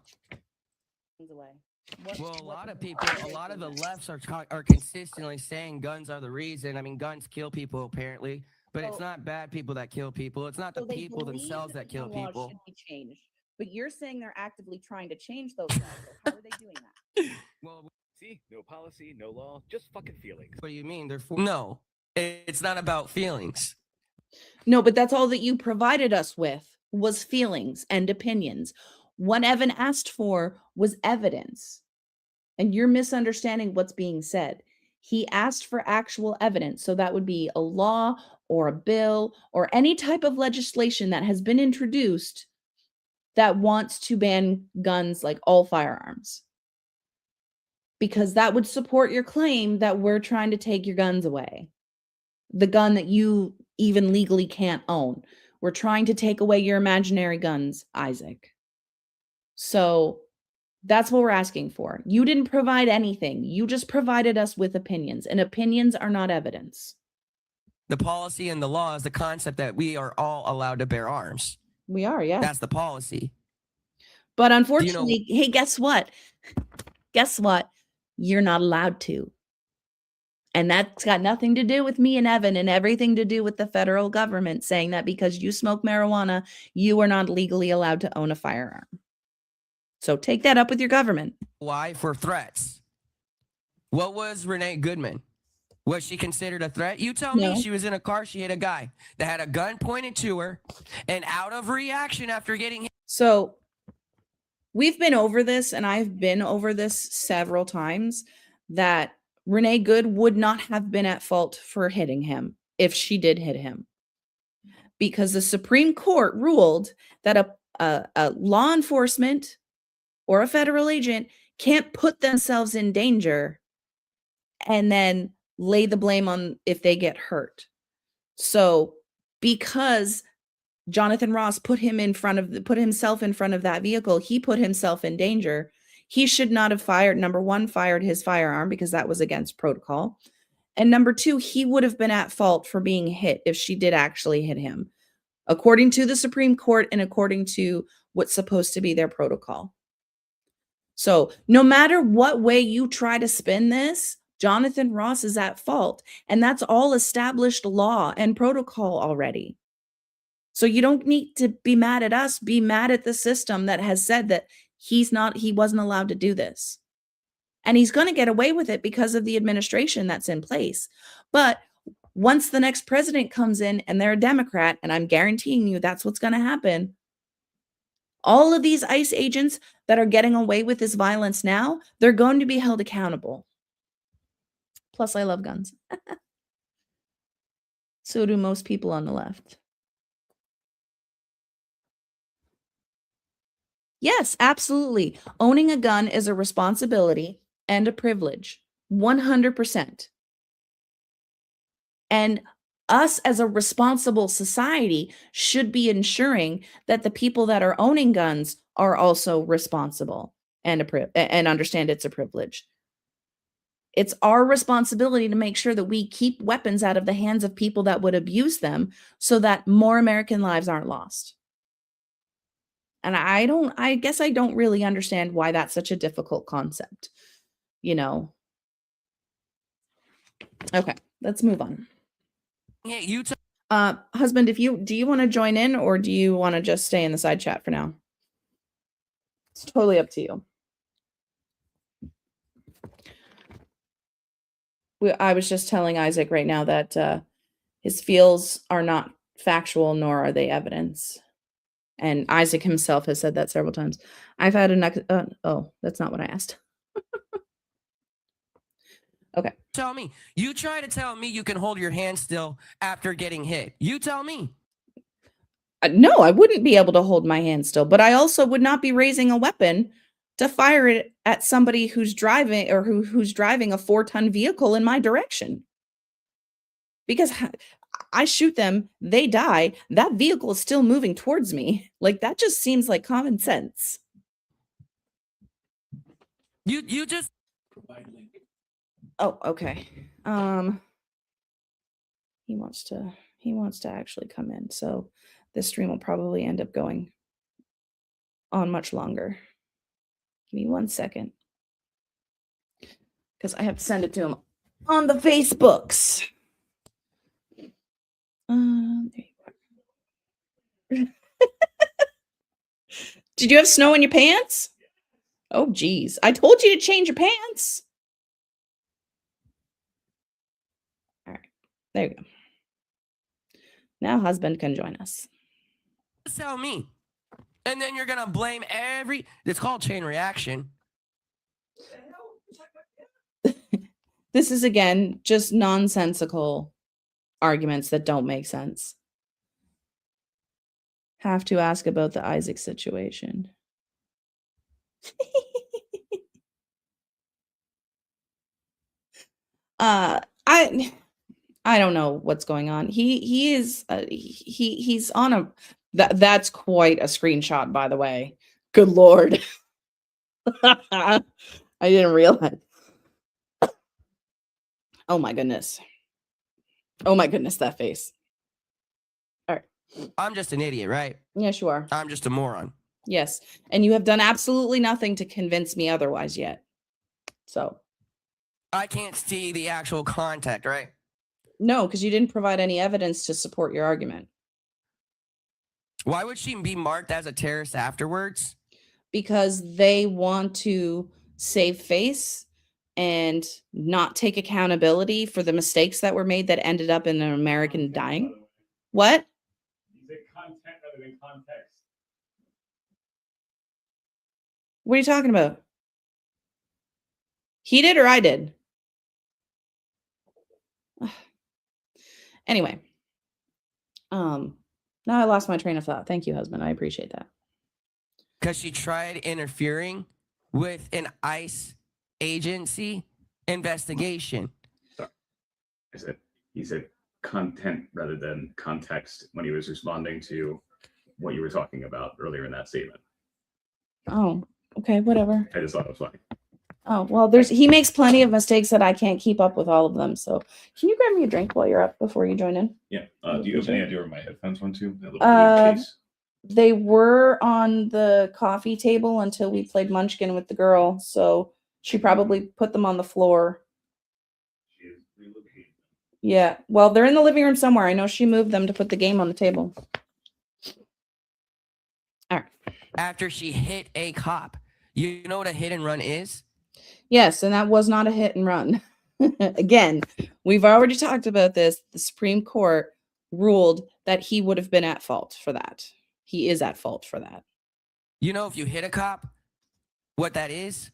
What, well, a lot of the lefts are consistently saying guns are the reason. I mean, guns kill people apparently, but it's not bad people that kill people. It's not the people themselves that kill people. Should be changed, but you're saying they're actively trying to change those laws. How are they doing that? Well, see, no policy, no law, just fucking feelings. What do you mean? No, it's not about feelings. No, but that's all that you provided us with was feelings and opinions. What Evan asked for was evidence. And you're misunderstanding what's being said. He asked for actual evidence. So that would be a law or a bill or any type of legislation that has been introduced that wants to ban guns, like all firearms. Because that would support your claim that we're trying to take your guns away. The gun that you even legally can't own. We're trying to take away your imaginary guns, Isaac. So that's what we're asking for. You didn't provide anything. You just provided us with opinions, and opinions are not evidence. The policy and the law is the concept that we are all allowed to bear arms. We are, yeah. That's the policy. But unfortunately, hey, guess what? Guess what? You're not allowed to. And that's got nothing to do with me and Evan, and everything to do with the federal government saying that because you smoke marijuana, you are not legally allowed to own a firearm. So take that up with your government. Why? For threats. What was Renee Goodman? Was she considered a threat? You tell me. She was in a car. She hit a guy that had a gun pointed to her, and out of reaction after getting hit. So we've been over this, and I've been over this several times, that Renee Good would not have been at fault for hitting him if she did hit him. Because the Supreme Court ruled that a law enforcement or a federal agent can't put themselves in danger and then lay the blame on if they get hurt. So because Jonathan Ross put himself in front of that vehicle, he put himself in danger. He should not have fired his firearm, because that was against protocol. And number two, he would have been at fault for being hit if she did actually hit him, according to the Supreme Court and according to what's supposed to be their protocol. So no matter what way you try to spin this, Jonathan Ross is at fault. And that's all established law and protocol already. So you don't need to be mad at us. Be mad at the system that has said that he wasn't allowed to do this. And he's going to get away with it because of the administration that's in place. But once the next president comes in and they're a Democrat, and I'm guaranteeing you that's what's going to happen, all of these ICE agents that are getting away with this violence now, they're going to be held accountable. Plus, I love guns. So do most people on the left. Yes, absolutely. Owning a gun is a responsibility and a privilege. 100%. And us as a responsible society should be ensuring that the people that are owning guns are also responsible and understand it's a privilege. It's our responsibility to make sure that we keep weapons out of the hands of people that would abuse them so that more American lives aren't lost. And I guess I don't really understand why that's such a difficult concept, you know. Okay, let's move on. Yeah, you Husband, do you want to join in or do you want to just stay in the side chat for now? It's totally up to you. I was just telling Isaac right now that his feels are not factual, nor are they evidence. And Isaac himself has said that several times. I've had oh, that's not what I asked. Okay. tell me. You try to tell me you can hold your hand still after getting hit. You tell me. No, I wouldn't be able to hold my hand still, but I also would not be raising a weapon to fire it at somebody who's driving or who's driving a 4-ton vehicle in my direction. Because I shoot them, they die, that vehicle is still moving towards me. Like, that just seems like common sense. You just Oh, okay. He wants to actually come in. So this stream will probably end up going on much longer. Give me 1 second. Because I have to send it to him on the Facebooks. There you are. Did you have snow in your pants? Oh, geez. I told you to change your pants. All right. There you go. Now husband can join us. tell me. And then you're going to blame it's called chain reaction. This is, again, just nonsensical arguments that don't make sense. Have to ask about the Isaac situation. I don't know what's going on. He's on a that's quite a screenshot, by the way. Good Lord. I didn't realize. Oh my goodness. Oh my goodness, that face. All right. I'm just an idiot, right? Yes, you are. I'm just a moron. Yes. And you have done absolutely nothing to convince me otherwise yet. So. I can't see the actual contact, right? No, because you didn't provide any evidence to support your argument. Why would she be marked as a terrorist afterwards? Because they want to save face and not take accountability for the mistakes that were made that ended up in an American dying. What? You said content rather than context. What are you talking about? He did or I did? Anyway. Now I lost my train of thought. Thank you, husband. I appreciate that. Because she tried interfering with an ICE agency investigation. Sorry. He said content rather than context when he was responding to what you were talking about earlier in that statement. Oh, okay, whatever. I just thought it was funny. Oh, well, he makes plenty of mistakes that I can't keep up with all of them. So can you grab me a drink while you're up before you join in? Yeah. Do you have any idea where my headphones went to? That little case? They were on the coffee table until we played Munchkin with the girl. So she probably put them on the floor. She is relocated. Yeah. Well, they're in the living room somewhere. I know she moved them to put the game on the table. All right. After she hit a cop. You know what a hit and run is? Yes, and that was not a hit and run. Again, we've already talked about this. The Supreme Court ruled that he would have been at fault for that. He is at fault for that. You know, if you hit a cop, what that is?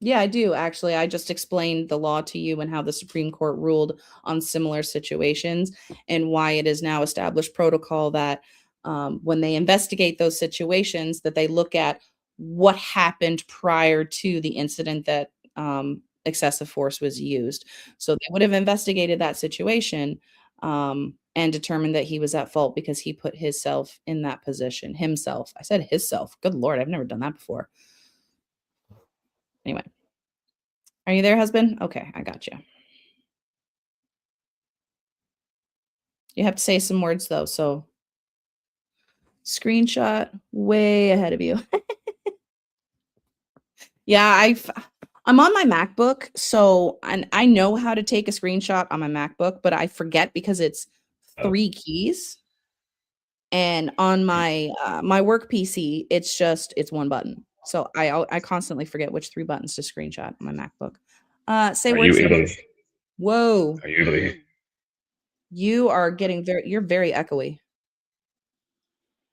Yeah, I do. Actually, I just explained the law to you and how the Supreme Court ruled on similar situations and why it is now established protocol that when they investigate those situations, that they look at what happened prior to the incident that excessive force was used. So they would have investigated that situation and determined that he was at fault because he put himself in that position. Himself. I said himself. Good Lord, I've never done that before. Anyway. Are you there, husband? Okay, I got you. You have to say some words, though, so screenshot way ahead of you. Yeah, I'm on my MacBook, so and I know how to take a screenshot on my MacBook, but I forget because it's 3 keys. And on my my work PC, it's 1 button. So I constantly forget which 3 buttons to screenshot on my MacBook. Say Are you words. able? Whoa. Are you able to? You are getting you're very echoey.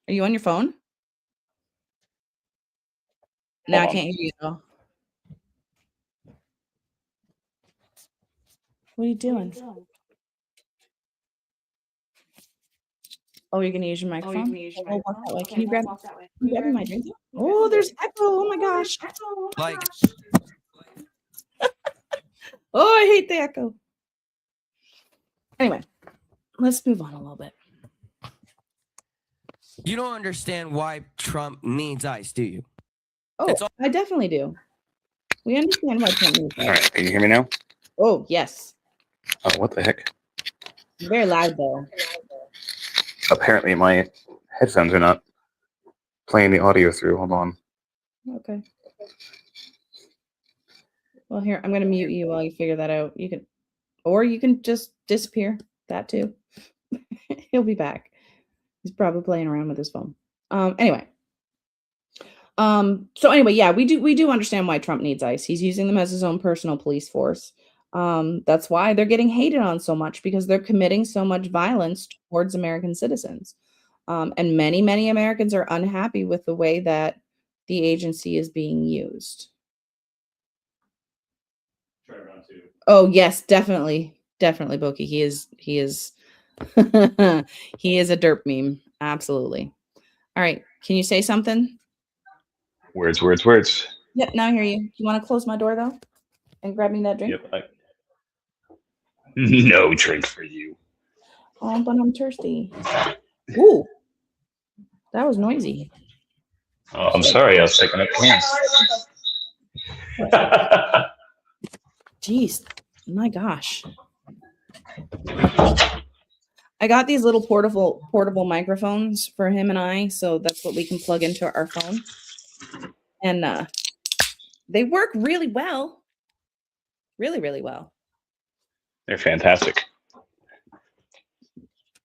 Are you on your phone? No, I Hold on. can't hear you though. What are you doing? Oh, you're gonna use your microphone? Oh, walk that way. Can you grab me my drink? Oh, there's echo. Oh my gosh. Like, Oh, I hate the echo. Anyway, let's move on a little bit. you don't understand why Trump needs ICE, do you? Oh, I definitely do. We understand why Trump needs All that. right, can you hear me now? Oh, yes. Oh, what the heck? Very loud though. Apparently, my headphones are not playing the audio through. Hold on. Okay. Well, here, I'm going to mute you while you figure that out. You can just disappear. That too. He'll be back. He's probably playing around with his phone. Anyway. So anyway, yeah, we do understand why Trump needs ICE. He's using them as his own personal police force. That's why they're getting hated on so much, because they're committing so much violence towards American citizens. And many, many Americans are unhappy with the way that the agency is being used. Oh, yes, definitely. Definitely, Boki. He is he is a derp meme. Absolutely. All right. Can you say something? Words, words, words. Yep, now I hear you. You want to close my door though? And grab me that drink? Yep. No drink for you. Oh, but I'm thirsty. Ooh. That was noisy. Oh, I'm sorry. I was picking up cans. Jeez. My gosh. I got these little portable microphones for him and I, so that's what we can plug into our phone. And they work really well. Really, really well. They're fantastic.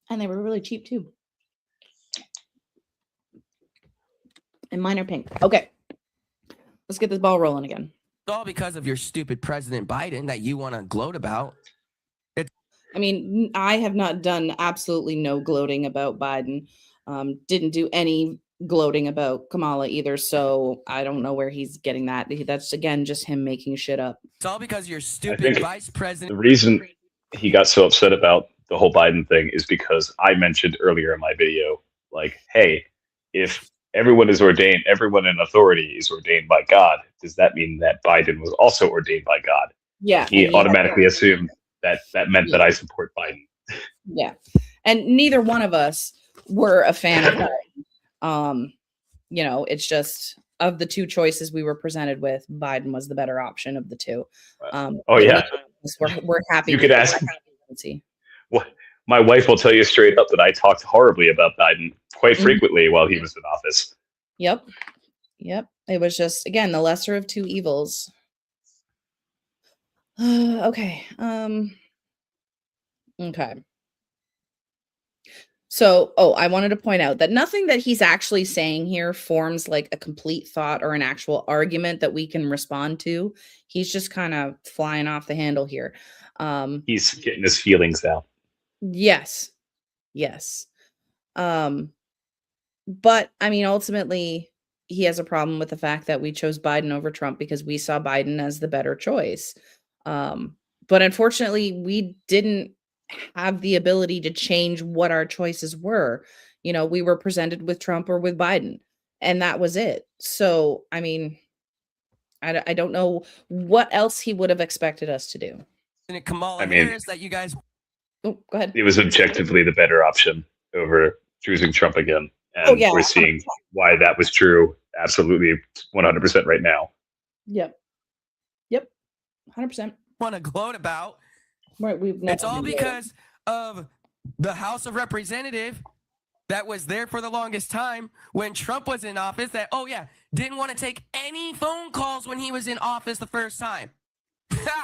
And they were really cheap too. And mine are pink. Okay. Let's get this ball rolling again. It's all because of your stupid President Biden that you want to gloat about. I mean, I have not done absolutely no gloating about Biden. Didn't do any gloating about Kamala either. So I don't know where he's getting that. That's, again, just him making shit up. It's all because your stupid vice The president. reason he got so upset about the whole Biden thing is because I mentioned earlier in my video, like, hey, if everyone is ordained, everyone in authority is ordained by God, does that mean that Biden was also ordained by God? Yeah. He automatically assumed that meant that I support Biden. Yeah. And neither one of us were a fan of Biden. You know, it's just, of the two choices we were presented with, Biden was the better option of the two. Oh yeah, we're happy. You could ask. Well, my wife will tell you straight up that I talked horribly about Biden quite frequently while he was in office. Yep. It was just, again, the lesser of two evils. Okay. Okay. So, I wanted to point out that nothing that he's actually saying here forms like a complete thought or an actual argument that we can respond to. He's just kind of flying off the handle here. He's getting his feelings out. Yes. But I mean, ultimately, he has a problem with the fact that we chose Biden over Trump because we saw Biden as the better choice. But unfortunately, we didn't have the ability to change what our choices were. You know, we were presented with Trump or with Biden, and that was it. So, I mean, I don't know what else he would have expected us to do. And it Kamala I mean- Harris that you guys Oh, go ahead. It was objectively the better option over choosing Trump again. And Oh, yeah, we're seeing why that was true absolutely 100% right now. Yep. 100%. want to gloat about. Right, It's all because of the House of Representative that was there for the longest time when Trump was in office that, oh yeah, didn't want to take any phone calls when he was in office the first time. I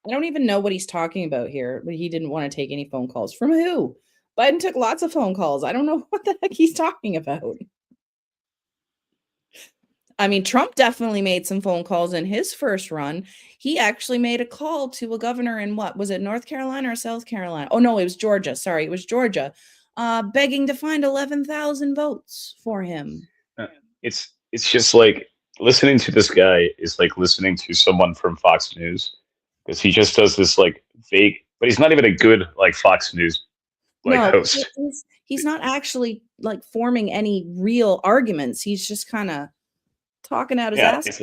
don't even know what he's talking about here, but he didn't want to take any phone calls. From who? Biden took lots of phone calls. I don't know what the heck he's talking about. I mean, Trump definitely made some phone calls in his first run. He actually made a call to a governor in what was it, North Carolina or South Carolina? Oh no, it was Georgia. Sorry, it was Georgia, begging to find 11,000 votes for him. It's just like listening to this guy is like listening to someone from Fox News, because he just does this like vague, but he's not even a good like Fox News host. He's not actually like forming any real arguments. He's just kind of talking out his ass.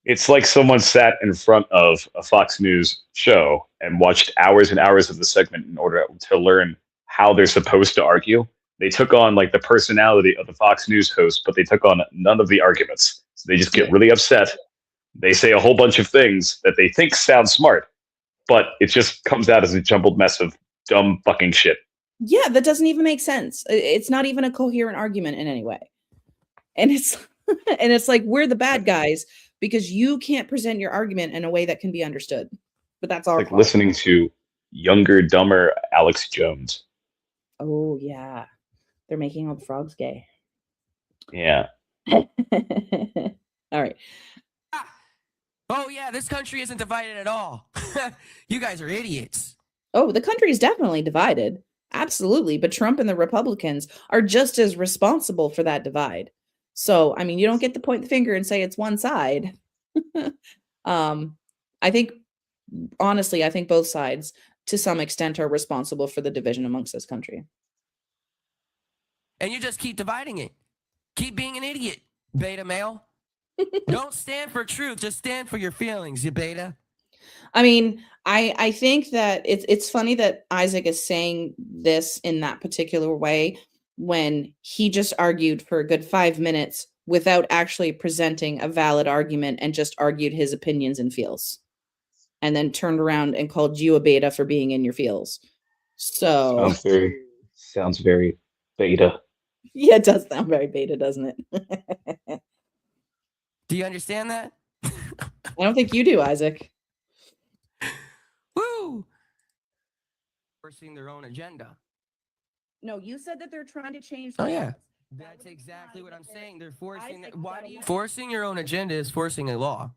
It's like someone sat in front of a Fox News show and watched hours and hours of the segment in order to learn how they're supposed to argue. They took on like the personality of the Fox News host, but they took on none of the arguments. So they just get really upset. They say a whole bunch of things that they think sound smart, but it just comes out as a jumbled mess of dumb fucking shit. Yeah, that doesn't even make sense. It's not even a coherent argument in any way. And it's and it's like we're the bad guys because you can't present your argument in a way that can be understood. But that's our like listening to younger, dumber Alex Jones. Oh yeah. They're making all the frogs gay. Yeah. All right. Oh yeah, this country isn't divided at all. You guys are idiots. Oh, the country is definitely divided. Absolutely. But Trump and the Republicans are just as responsible for that divide. So, I mean, you don't get to point the finger and say it's one side. I think, honestly, I think both sides to some extent are responsible for the division amongst this country. And you just keep dividing it. Keep being an idiot, beta male. Don't stand for truth, just stand for your feelings, you beta. I mean, I think that it's funny that Isaac is saying this in that particular way when he just argued for a good 5 minutes without actually presenting a valid argument and just argued his opinions and feels. And then turned around and called you a beta for being in your feels. So sounds very beta. Yeah, it does sound very beta, doesn't it? Do you understand that? I don't think you do, Isaac. Woo! Forcing their own agenda. No, you said that they're trying to change. Oh yeah. That's exactly what I'm saying. They're forcing forcing your own agenda is forcing a law.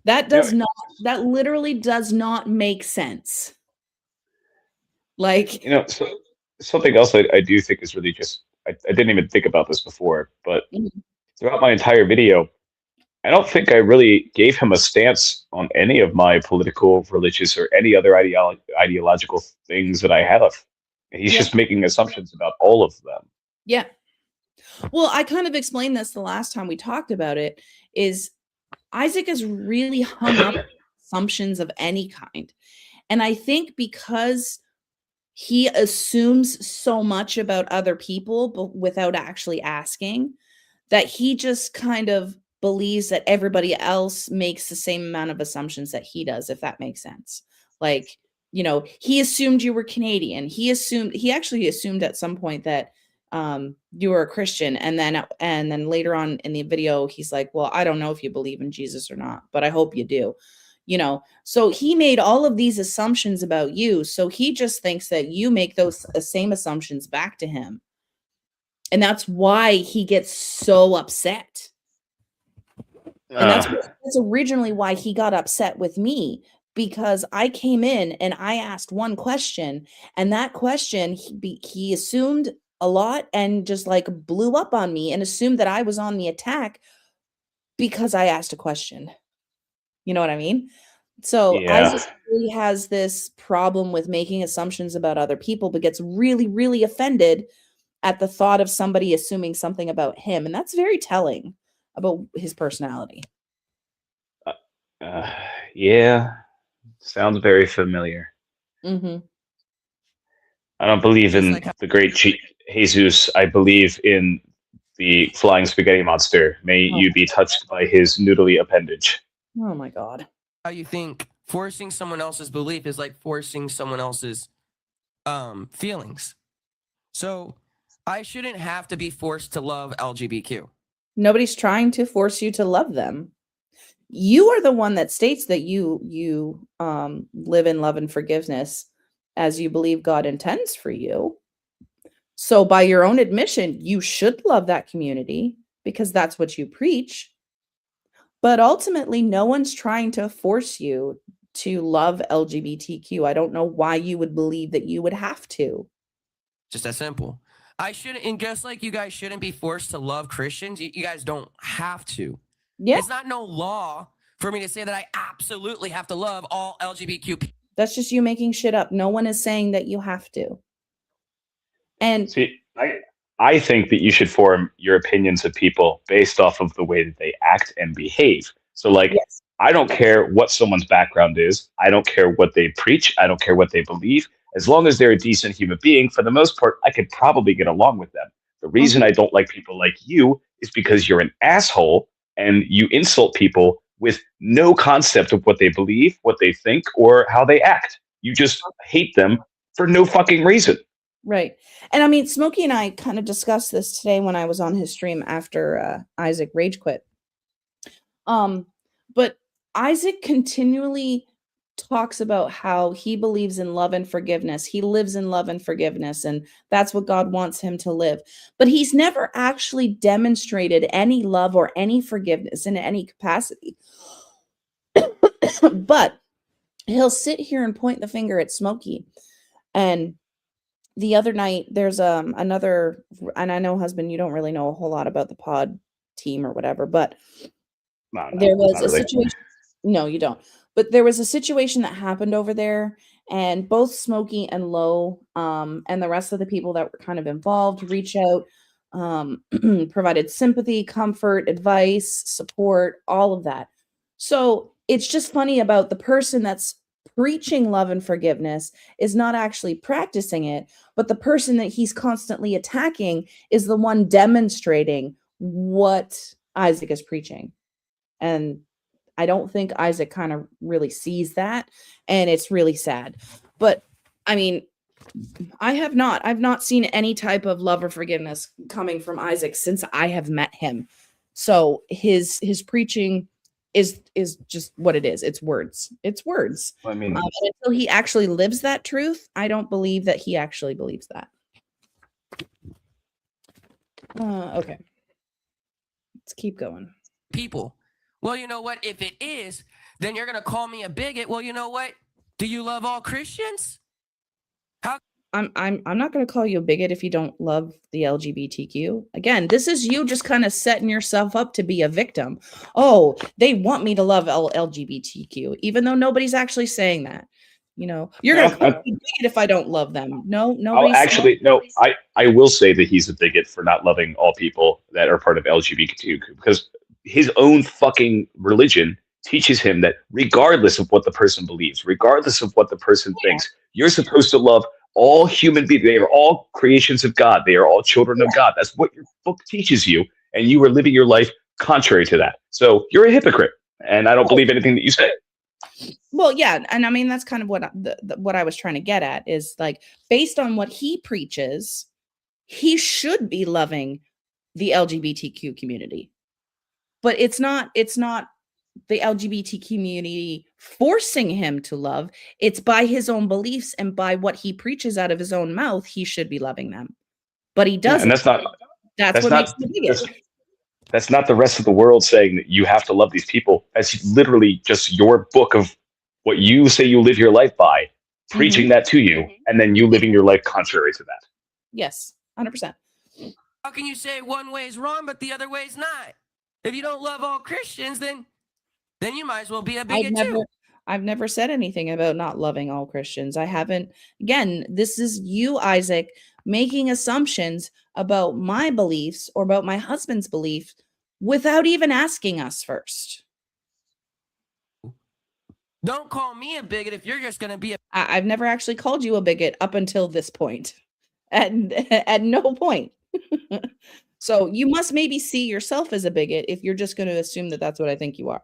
That that literally does not make sense. Like, so something else I do think is really just, I didn't even think about this before, but throughout my entire video, I don't think I really gave him a stance on any of my political, religious, or any other ideological things that I have. He's just making assumptions about all of them. Yeah. Well, I kind of explained this the last time we talked about it, is Isaac is really hung up on assumptions of any kind. And I think because he assumes so much about other people, but without actually asking, that he just kind of believes that everybody else makes the same amount of assumptions that he does, if that makes sense. Like, he assumed you were Canadian. He actually assumed at some point that you were a Christian. And then later on in the video, he's like, well, I don't know if you believe in Jesus or not, but I hope you do. So he made all of these assumptions about you. So he just thinks that you make those same assumptions back to him. And that's why he gets so upset. And that's originally why he got upset with me, because I came in and I asked one question, and that question he assumed a lot and just like blew up on me and assumed that I was on the attack because I asked a question. You know what I mean? So Isaac really has this problem with making assumptions about other people, but gets really, really offended at the thought of somebody assuming something about him. And that's very telling about his personality. Uh, yeah, sounds very familiar. Mm-hmm. I don't believe Just in like how the great Jesus. I believe in the flying spaghetti monster. May Oh, you be touched by his noodly appendage. oh my God. you think forcing someone else's belief is like forcing someone else's feelings. So I shouldn't have to be forced to love LGBTQ. Nobody's trying to force you to love them. You are the one that states that you live in love and forgiveness as you believe God intends for you. So by your own admission, you should love that community because that's what you preach. But ultimately, no one's trying to force you to love LGBTQ. I don't know why you would believe that you would have to. Just that simple. I shouldn't, and just like you guys shouldn't be forced to love Christians, you guys don't have to. Yeah, It's not no law for me to say that I absolutely have to love all LGBTQ people. that's just you making shit up. No one is saying that you have to. And See, I think that you should form your opinions of people based off of the way that they act and behave. So, like, yes, I don't care what someone's background is. I don't care what they preach. I don't care what they believe. As long as they're a decent human being, for the most part, I could probably get along with them. The reason mhm, I don't like people like you is because you're an asshole and you insult people with no concept of what they believe, what they think, or how they act. You just hate them for no fucking reason. right. And I mean, Smokey and I kind of discussed this today when I was on his stream after Isaac rage quit. But Isaac continually talks about how he believes in love and forgiveness. He lives in love and forgiveness, and that's what God wants him to live. But he's never actually demonstrated any love or any forgiveness in any capacity. But he'll sit here and point the finger at Smokey. And the other night, there's another, and I know, husband, you don't really know a whole lot about the pod team or whatever, but No, there was not a really. situation. No, you don't. But there was a situation that happened over there, and both Smokey and Lowe, and the rest of the people that were kind of involved, reach out, provided sympathy, comfort, advice, support, all of that. So it's just funny about the person that's preaching love and forgiveness is not actually practicing it, but the person that he's constantly attacking is the one demonstrating what Isaac is preaching. And I don't think Isaac kind of really sees that, and it's really sad. But I mean, I've not seen any type of love or forgiveness coming from Isaac since I have met him. So his preaching is just what it is. It's words. It's words. I mean, And until he actually lives that truth, I don't believe that he actually believes that. Okay, let's keep going. People. Well, you know what? If it is, then you're going to call me a bigot. Well, you know what? Do you love all Christians? I'm not going to call you a bigot if you don't love the LGBTQ. Again, this is you just kind of setting yourself up to be a victim. Oh, they want me to love LGBTQ, even though nobody's actually saying that. You know, you're going to call me a bigot if I don't love them. No, I'll nobody's actually no. I will say that he's a bigot for not loving all people that are part of LGBTQ because his own fucking religion teaches him that regardless of what the person believes, regardless of what the person thinks, you're supposed to love all human beings. They are all creations of God. They are all children of God. That's what your book teaches you, and you are living your life contrary to that. So you're a hypocrite, and I don't believe anything that you say. Well, yeah, and I mean that's kind of what what I was trying to get at is like based on what he preaches, he should be loving the LGBTQ community. But it's not the LGBT community forcing him to love. It's by his own beliefs and by what he preaches out of his own mouth, he should be loving them. But he Yeah, doesn't. and that's That's what not makes him bigot. that's not the rest of the world saying that you have to love these people. That's literally just your book of what you say you live your life by, preaching that to you, and then you living your life contrary to that. Yes, 100%. How can you say one way is wrong, but the other way is not? If you don't love all Christians, then you might as well be a bigot too. I've never said anything about not loving all Christians. I haven't. Again, this is you, Isaac, making assumptions about my beliefs or about my husband's beliefs without even asking us first. Don't call me a bigot if you're just going to be a I've never actually called you a bigot up until this point. At no point. So you must maybe see yourself as a bigot if you're just going to assume that that's what I think you are.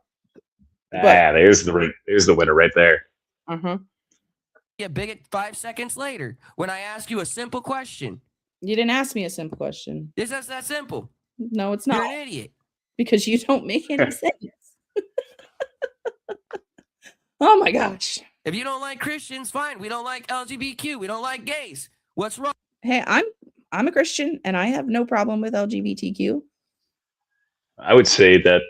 But there's the winner right there. a bigot 5 seconds later when I ask you a simple question. You didn't ask me a simple question. It's just that simple. No, it's You're not. an idiot. Because you don't make any sense. Oh my gosh. If you don't like Christians, fine. We don't like LGBTQ. We don't like gays. What's wrong? Hey, I'm a Christian and I have no problem with LGBTQ. I would say that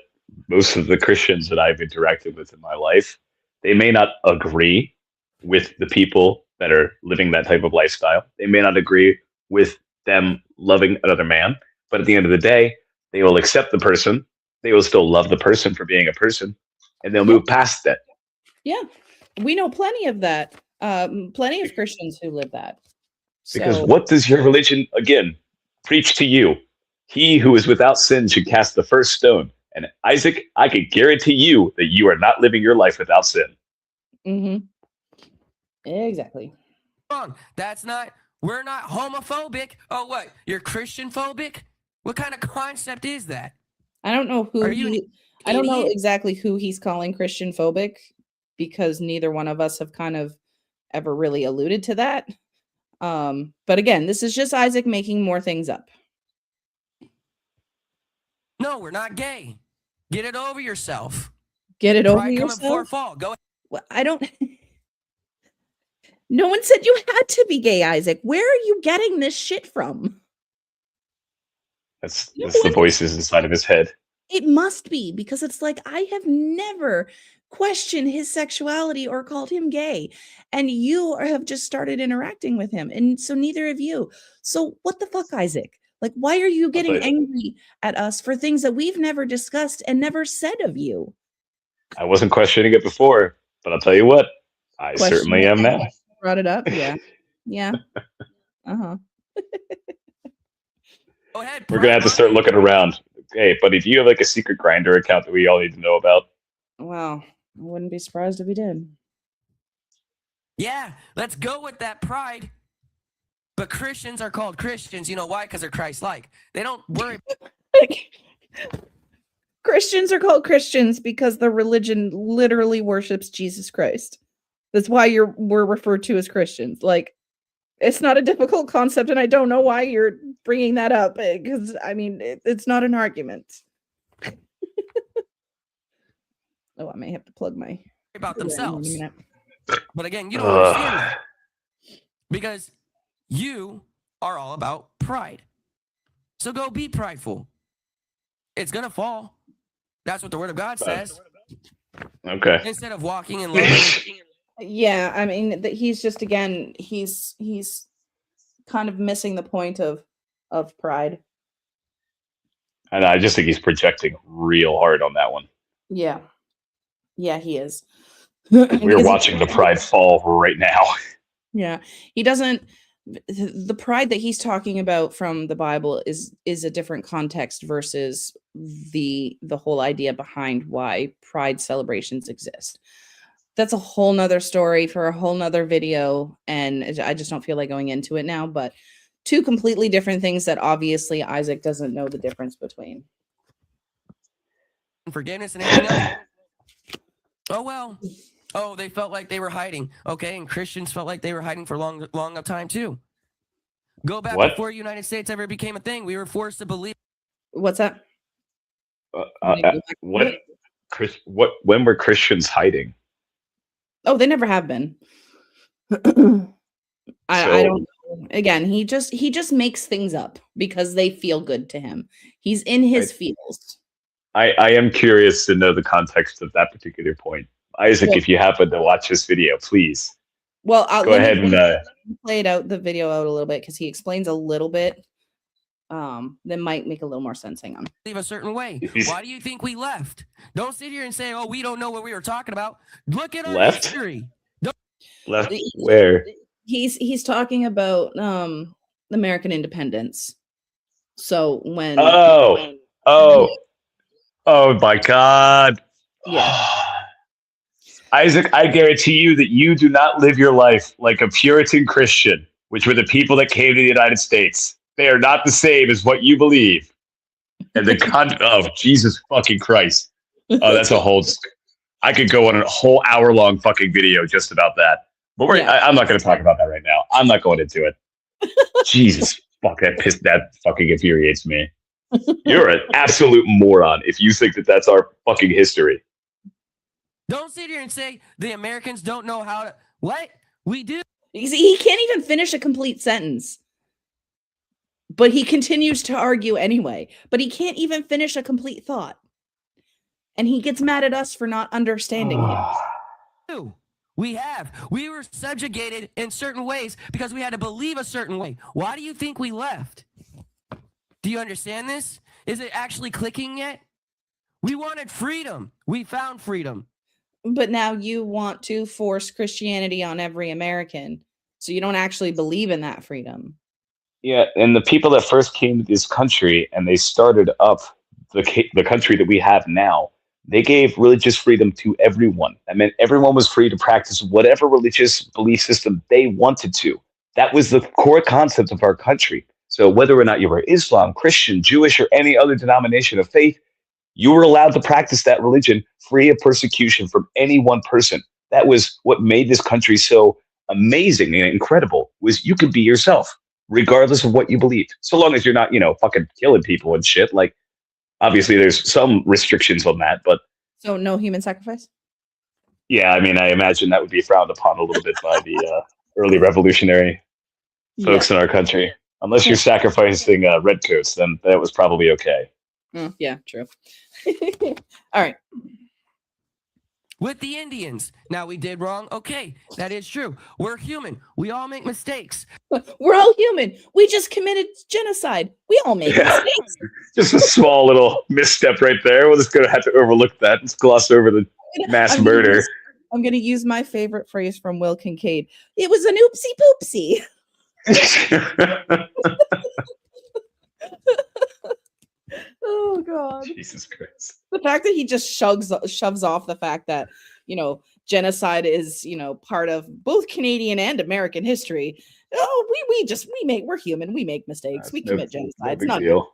most of the Christians that I've interacted with in my life, they may not agree with the people that are living that type of lifestyle. They may not agree with them loving another man, but at the end of the day, they will accept the person. They will still love the person for being a person, and they'll move past that. Yeah, we know plenty of that. Plenty of Christians who live that. Because what does your religion, again, preach to you? He who is without sin should cast the first stone. And Isaac, I can guarantee you that you are not living your life without sin. Exactly. Wrong. We're not homophobic. Oh, what? You're Christian phobic? What kind of concept is that? I don't know who I don't know idiot? exactly who he's calling Christian phobic because neither one of us have kind of ever really alluded to that. But again, this is just Isaac making more things up. No, we're not gay. Get it over yourself. Get it over Pride coming before yourself. fall. Go. Well, I don't. No one said you had to be gay, Isaac. Where are you getting this shit from? That's the voices inside of his head. It must be, because it's like I have never questioned his sexuality or called him gay, and you have just started interacting with him, and so neither of you. So what the fuck, Isaac? Like, why are you getting angry at us for things that we've never discussed and never said of you? I wasn't questioning it before, but I'll tell you what, I certainly am now. Brought it up, yeah, yeah, Go ahead. We're gonna have to start looking around. Hey, buddy, do you have like a secret Grindr account that we all need to know about? Wow, I wouldn't be surprised if he did. Yeah, let's go with that pride. But Christians are called Christians. You know why? Because they're Christ-like. They don't worry. Christians are called Christians because the religion literally worships Jesus Christ. That's why we're referred to as Christians. Like, it's not a difficult concept, and I don't know why you're bringing that up, because, I mean, it's not an argument. Oh, I may have to plug my... about themselves. But again, you don't understand that. Because you are all about pride. So go be prideful. It's going to fall. That's what the Word of God says. Okay. Instead of walking in love. Yeah, I mean, he's just, again, he's kind of missing the point of pride. And I just think he's projecting real hard on that one. Yeah. Yeah, he is. We're watching the pride fall right now. Yeah. He doesn't, the pride that he's talking about from the Bible is a different context versus the whole idea behind why pride celebrations exist. That's a whole nother story for a whole nother video, and I just don't feel like going into it now, but two completely different things that obviously Isaac doesn't know the difference between. Forgiveness and anything else. Oh, well. Oh, they felt like they were hiding. Okay, and Christians felt like they were hiding for long a time too. Go back before the United States ever became a thing. We were forced to believe. What's that? When were Christians hiding? Oh, they never have been. I don't know. Again, he just makes things up because they feel good to him. He's in his feels. I am curious to know the context of that particular point. Isaac, if you happen to watch this video, please. Well, go ahead and play the video out a little bit because he explains a little bit. That might make a little more sense. Hang on. Leave a certain way. Why do you think we left? Don't sit here and say, "Oh, we don't know what we were talking about." Look at our history. Left where? He's talking about American independence. So when oh my God. Yeah. Isaac, I guarantee you that you do not live your life like a Puritan Christian, which were the people that came to the United States. They are not the same as what you believe. And oh, Jesus fucking Christ. Oh, that's a whole. I could go on a whole hour-long fucking video just about that. But I'm not going to talk about that right now. I'm not going into it. Jesus, fuck, that fucking infuriates me. You're an absolute moron if you think that that's our fucking history. Don't sit here and say the Americans don't know how to. What? We do. He can't even finish a complete sentence. But he continues to argue anyway. But he can't even finish a complete thought. And he gets mad at us for not understanding him. We were subjugated in certain ways because we had to believe a certain way. Why do you think we left? Do you understand this? Is it actually clicking yet? We wanted freedom. We found freedom. But now you want to force Christianity on every American. So you don't actually believe in that freedom. Yeah, and the people that first came to this country and they started up the country that we have now, they gave religious freedom to everyone. I mean, everyone was free to practice whatever religious belief system they wanted to. That was the core concept of our country. So whether or not you were Islam, Christian, Jewish, or any other denomination of faith, you were allowed to practice that religion free of persecution from any one person. That was what made this country so amazing and incredible, was you could be yourself, regardless of what you believed. So long as you're not, fucking killing people and shit. Like, obviously there's some restrictions on that, but. So no human sacrifice? Yeah, I mean, I imagine that would be frowned upon a little bit by the early revolutionary folks in our country. Unless you're sacrificing redcoats, then that was probably okay. Yeah, true. All right. With the Indians, now we did wrong. Okay, that is true. We're human. We all make mistakes. We're all human. We just committed genocide. We all make mistakes. Just a small little misstep right there. We're just going to have to overlook that. Let's gloss over the mass murder. I'm going to use my favorite phrase from Will Kincaid. It was an oopsie poopsie. Oh God! Jesus Christ! The fact that he just shoves off the fact that genocide is part of both Canadian and American history. Oh, we're human. We make mistakes. We commit genocide. It's not deal.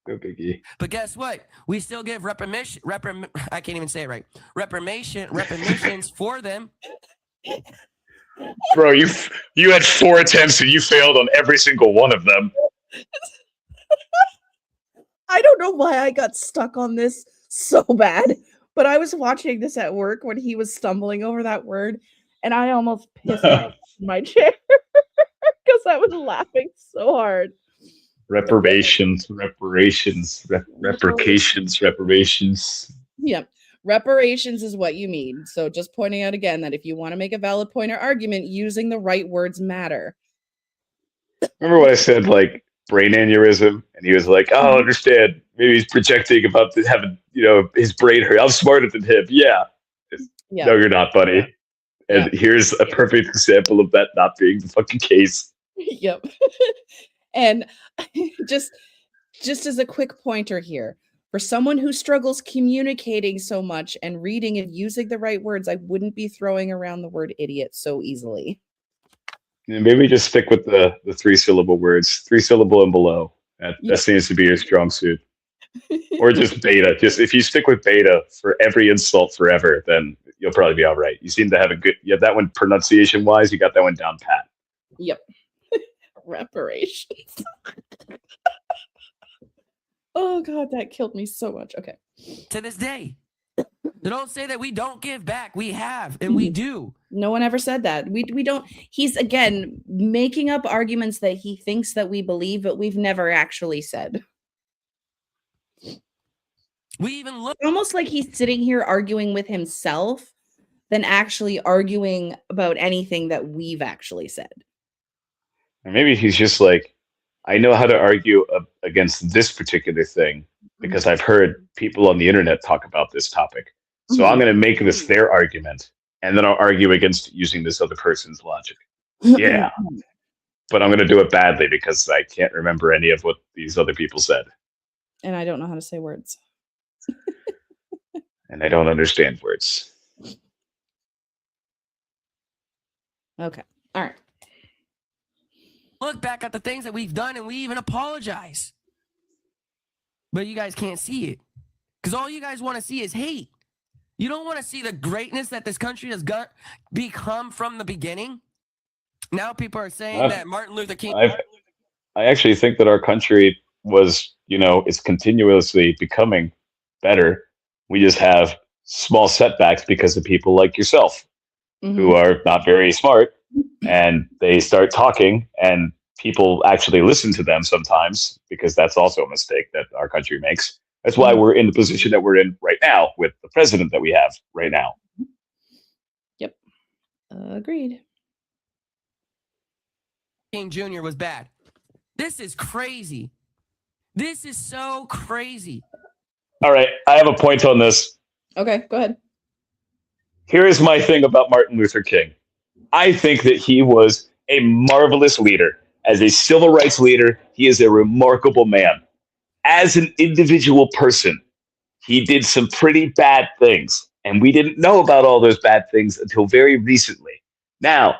No biggie. But guess what? We still give I can't even say it right. Reparations for them. Bro, you had 4 attempts and you failed on every single one of them. I don't know why I got stuck on this so bad, but I was watching this at work when he was stumbling over that word, and I almost pissed my chair because I was laughing so hard. Reparations. Yeah. Reparations is what you mean. So just pointing out again that if you want to make a valid point or argument, using the right words matter. Remember what I said, like, brain aneurysm? And he was like, oh, I understand. Maybe he's projecting about having, his brain hurt. I'm smarter than him. Yeah. No, you're not, buddy. And here's a perfect example of that not being the fucking case. Yep. And just as a quick pointer here, for someone who struggles communicating so much and reading and using the right words, I wouldn't be throwing around the word idiot so easily. Yeah, maybe just stick with the 3-syllable words, 3-syllable and below. That seems to be your strong suit. Or just beta. Just if you stick with beta for every insult forever, then you'll probably be all right. You seem to have you have that one pronunciation wise, you got that one down pat. Yep. Reparations. Oh God, that killed me so much. Okay. To this day. They don't say that we don't give back. We have, and we do. No one ever said that. We don't. He's, again, making up arguments that he thinks that we believe, but we've never actually said. We even look almost like he's sitting here arguing with himself than actually arguing about anything that we've actually said. And maybe he's just like, I know how to argue against this particular thing because I've heard people on the internet talk about this topic. So I'm going to make this their argument, and then I'll argue against using this other person's logic. Yeah. But I'm going to do it badly because I can't remember any of what these other people said. And I don't know how to say words. And I don't understand words. Okay. All right. Look back at the things that we've done and we even apologize. But you guys can't see it because all you guys want to see is hate. You don't want to see the greatness that this country has become from the beginning. Now people are saying that Martin Luther King. I actually think that our country was, it's continuously becoming better. We just have small setbacks because of people like yourself who are not very smart, and they start talking and people actually listen to them sometimes, because that's also a mistake that our country makes. That's why we're in the position that we're in right now with the president that we have right now. Yep. Agreed. King Jr. was bad. This is crazy. This is so crazy. All right, I have a point on this. Okay, go ahead. Here is my thing about Martin Luther King. I think that he was a marvelous leader. As a civil rights leader, he is a remarkable man. As an individual person, he did some pretty bad things, and we didn't know about all those bad things until very recently. Now,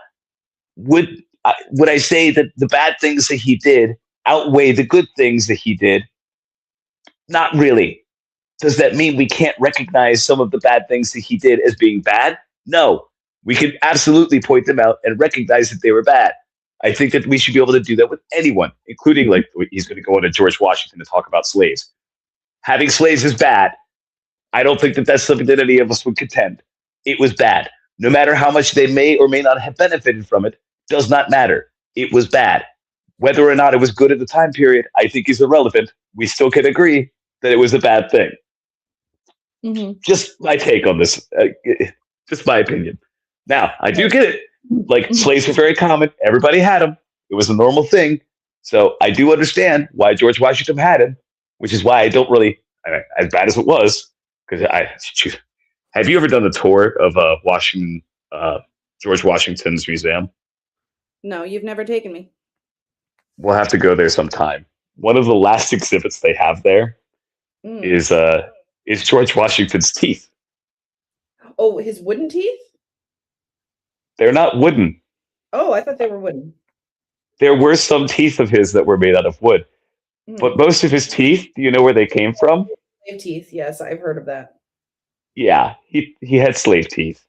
would I say that the bad things that he did outweigh the good things that he did? Not really. Does that mean we can't recognize some of the bad things that he did as being bad? No. We can absolutely point them out and recognize that they were bad. I think that we should be able to do that with anyone, including, like, he's going to go into George Washington to talk about slaves. Having slaves is bad. I don't think that that's something that any of us would contend. It was bad. No matter how much they may or may not have benefited from it, does not matter. It was bad. Whether or not it was good at the time period, I think is irrelevant. We still can agree that it was a bad thing. Just my take on this. Just my opinion. Now, I do get it. Like, slaves were very common. Everybody had them. It was a normal thing. So I do understand why George Washington had him, which is why I don't really, as bad as it was, because have you ever done the tour of George Washington's museum? No, you've never taken me. We'll have to go there sometime. One of the last exhibits they have there is George Washington's teeth. Oh, his wooden teeth? They're not wooden. Oh, I thought they were wooden. There were some teeth of his that were made out of wood. But most of his teeth, do you know where they came from? Slave teeth, yes, I've heard of that. Yeah, he had slave teeth.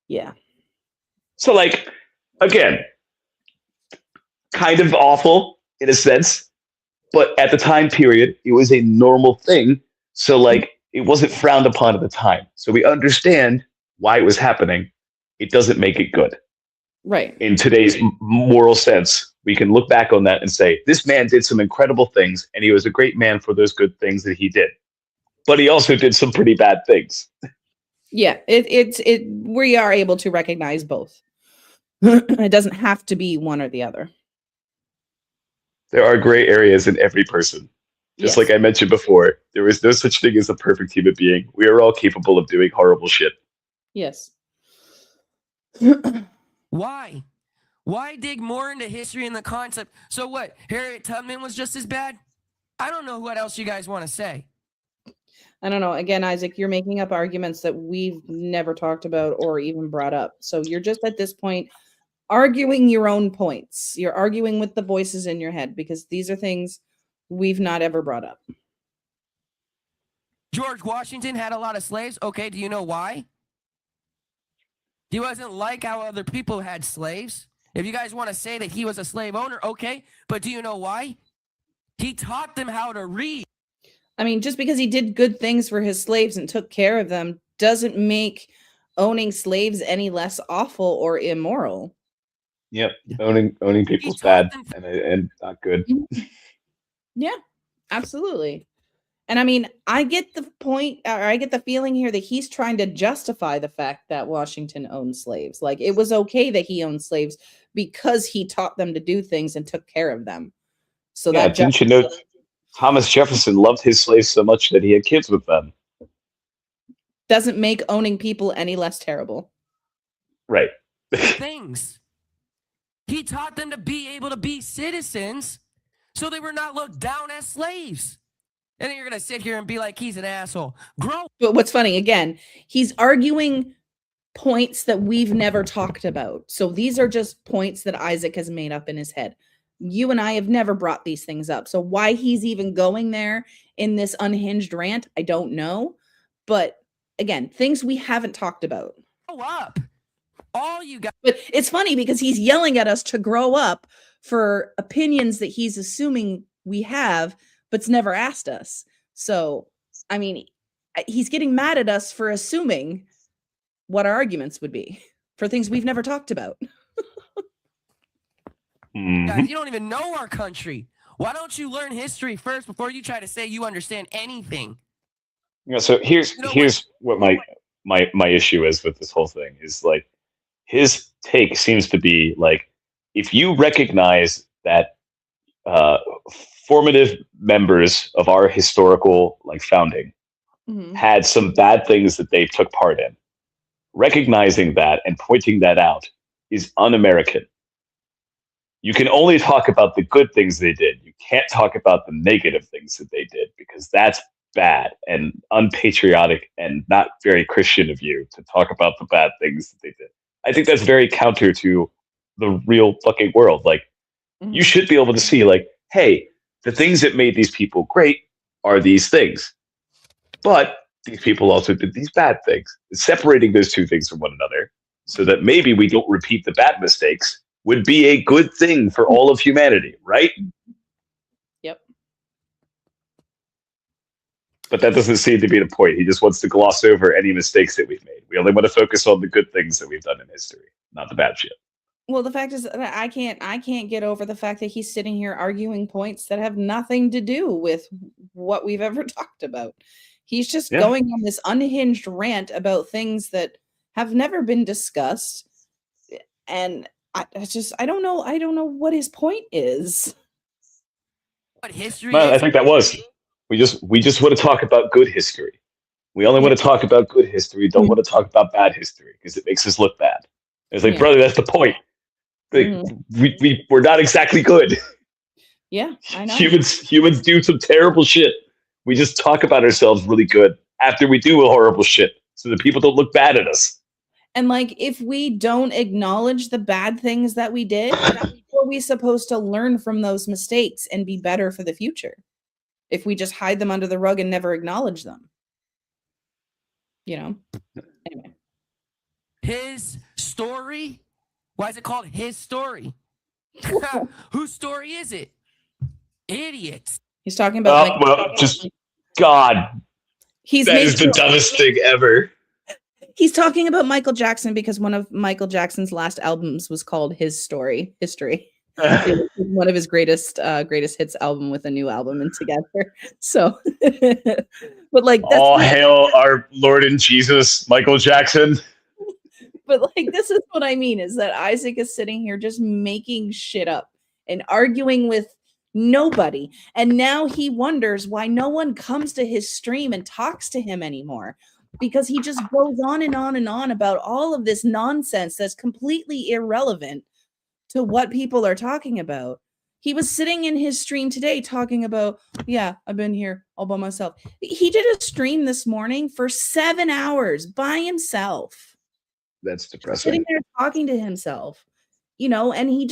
Yeah. So, like, again, kind of awful in a sense, but at the time period, it was a normal thing. So, like, it wasn't frowned upon at the time. So we understand why it was happening. It doesn't make it good. Right. In today's moral sense, we can look back on that and say, this man did some incredible things, and he was a great man for those good things that he did. But he also did some pretty bad things. Yeah, we are able to recognize both. It doesn't have to be one or the other. There are gray areas in every person. Just like I mentioned before, there is no such thing as a perfect human being. We are all capable of doing horrible shit. Yes. Why? Why dig more into history and the concept? So what? Harriet Tubman was just as bad? I don't know what else you guys want to say. I don't know. Again, Isaac, you're making up arguments that we've never talked about or even brought up. So you're just at this point arguing your own points. You're arguing with the voices in your head because these are things we've not ever brought up. George Washington had a lot of slaves. Okay, do you know why? He wasn't like how other people had slaves. If you guys want to say that he was a slave owner, okay, but do you know why? He taught them how to read. I mean, just because he did good things for his slaves and took care of them doesn't make owning slaves any less awful or immoral. Yep, owning people's bad and not good. Yeah, absolutely. And I mean, I get the point, or I get the feeling here that he's trying to justify the fact that Washington owned slaves. Like, it was okay that he owned slaves because he taught them to do things and took care of them. So yeah, didn't you know Thomas Jefferson loved his slaves so much that he had kids with them? Doesn't make owning people any less terrible. Right. Things. He taught them to be able to be citizens so they were not looked down as slaves. And then you're gonna sit here and be like, he's an asshole. Grow. But what's funny, again, he's arguing points that we've never talked about. So these are just points that Isaac has made up in his head. You and I have never brought these things up. So why he's even going there in this unhinged rant, I don't know. But again, things we haven't talked about. Grow up. All you guys. But it's funny because he's yelling at us to grow up for opinions that he's assuming we have, but's never asked us. So, I mean, he's getting mad at us for assuming what our arguments would be for things we've never talked about. Guys, you don't even know our country. Why don't you learn history first before you try to say you understand anything? Yeah, so here's what my issue is with this whole thing is like his take seems to be like if you recognize that formative members of our historical like founding had some bad things that they took part in, recognizing that and pointing that out is un-American. You can only talk about the good things they did. You can't talk about the negative things that they did because that's bad and unpatriotic and not very Christian of you to talk about the bad things that they did. I think that's very counter to the real fucking world. Like, you should be able to see, like, hey, the things that made these people great are these things. But these people also did these bad things. Separating those two things from one another so that maybe we don't repeat the bad mistakes would be a good thing for all of humanity, right? Yep. But that doesn't seem to be the point. He just wants to gloss over any mistakes that we've made. We only want to focus on the good things that we've done in history, not the bad shit. Well, the fact is that I can't get over the fact that he's sitting here arguing points that have nothing to do with what we've ever talked about. He's just going on this unhinged rant about things that have never been discussed. And I don't know what his point is. What history Well, is? I think that was. We just want to talk about good history. We only want to talk about good history. Don't want to talk about bad history because it makes us look bad. It's like, brother, that's the point. Like, we're not exactly good. Yeah, I know. Humans do some terrible shit. We just talk about ourselves really good after we do horrible shit so that people don't look bad at us. And like, if we don't acknowledge the bad things that we did, how are we supposed to learn from those mistakes and be better for the future? If we just hide them under the rug and never acknowledge them, you know? Anyway. His story? Why is it called his story? Whose story is it? Idiots. He's talking about God. That is the dumbest thing ever. He's talking about Michael Jackson because one of Michael Jackson's last albums was called His Story, History. It was one of his greatest hits album with a new album and together. So, but like, that's all hail our Lord and Jesus, Michael Jackson. But like, this is what I mean is that Isaac is sitting here just making shit up and arguing with nobody. And now he wonders why no one comes to his stream and talks to him anymore. Because he just goes on and on and on about all of this nonsense that's completely irrelevant to what people are talking about. He was sitting in his stream today talking about, yeah, I've been here all by myself. He did a stream this morning for 7 hours by himself. That's depressing. Sitting there talking to himself, you know, and he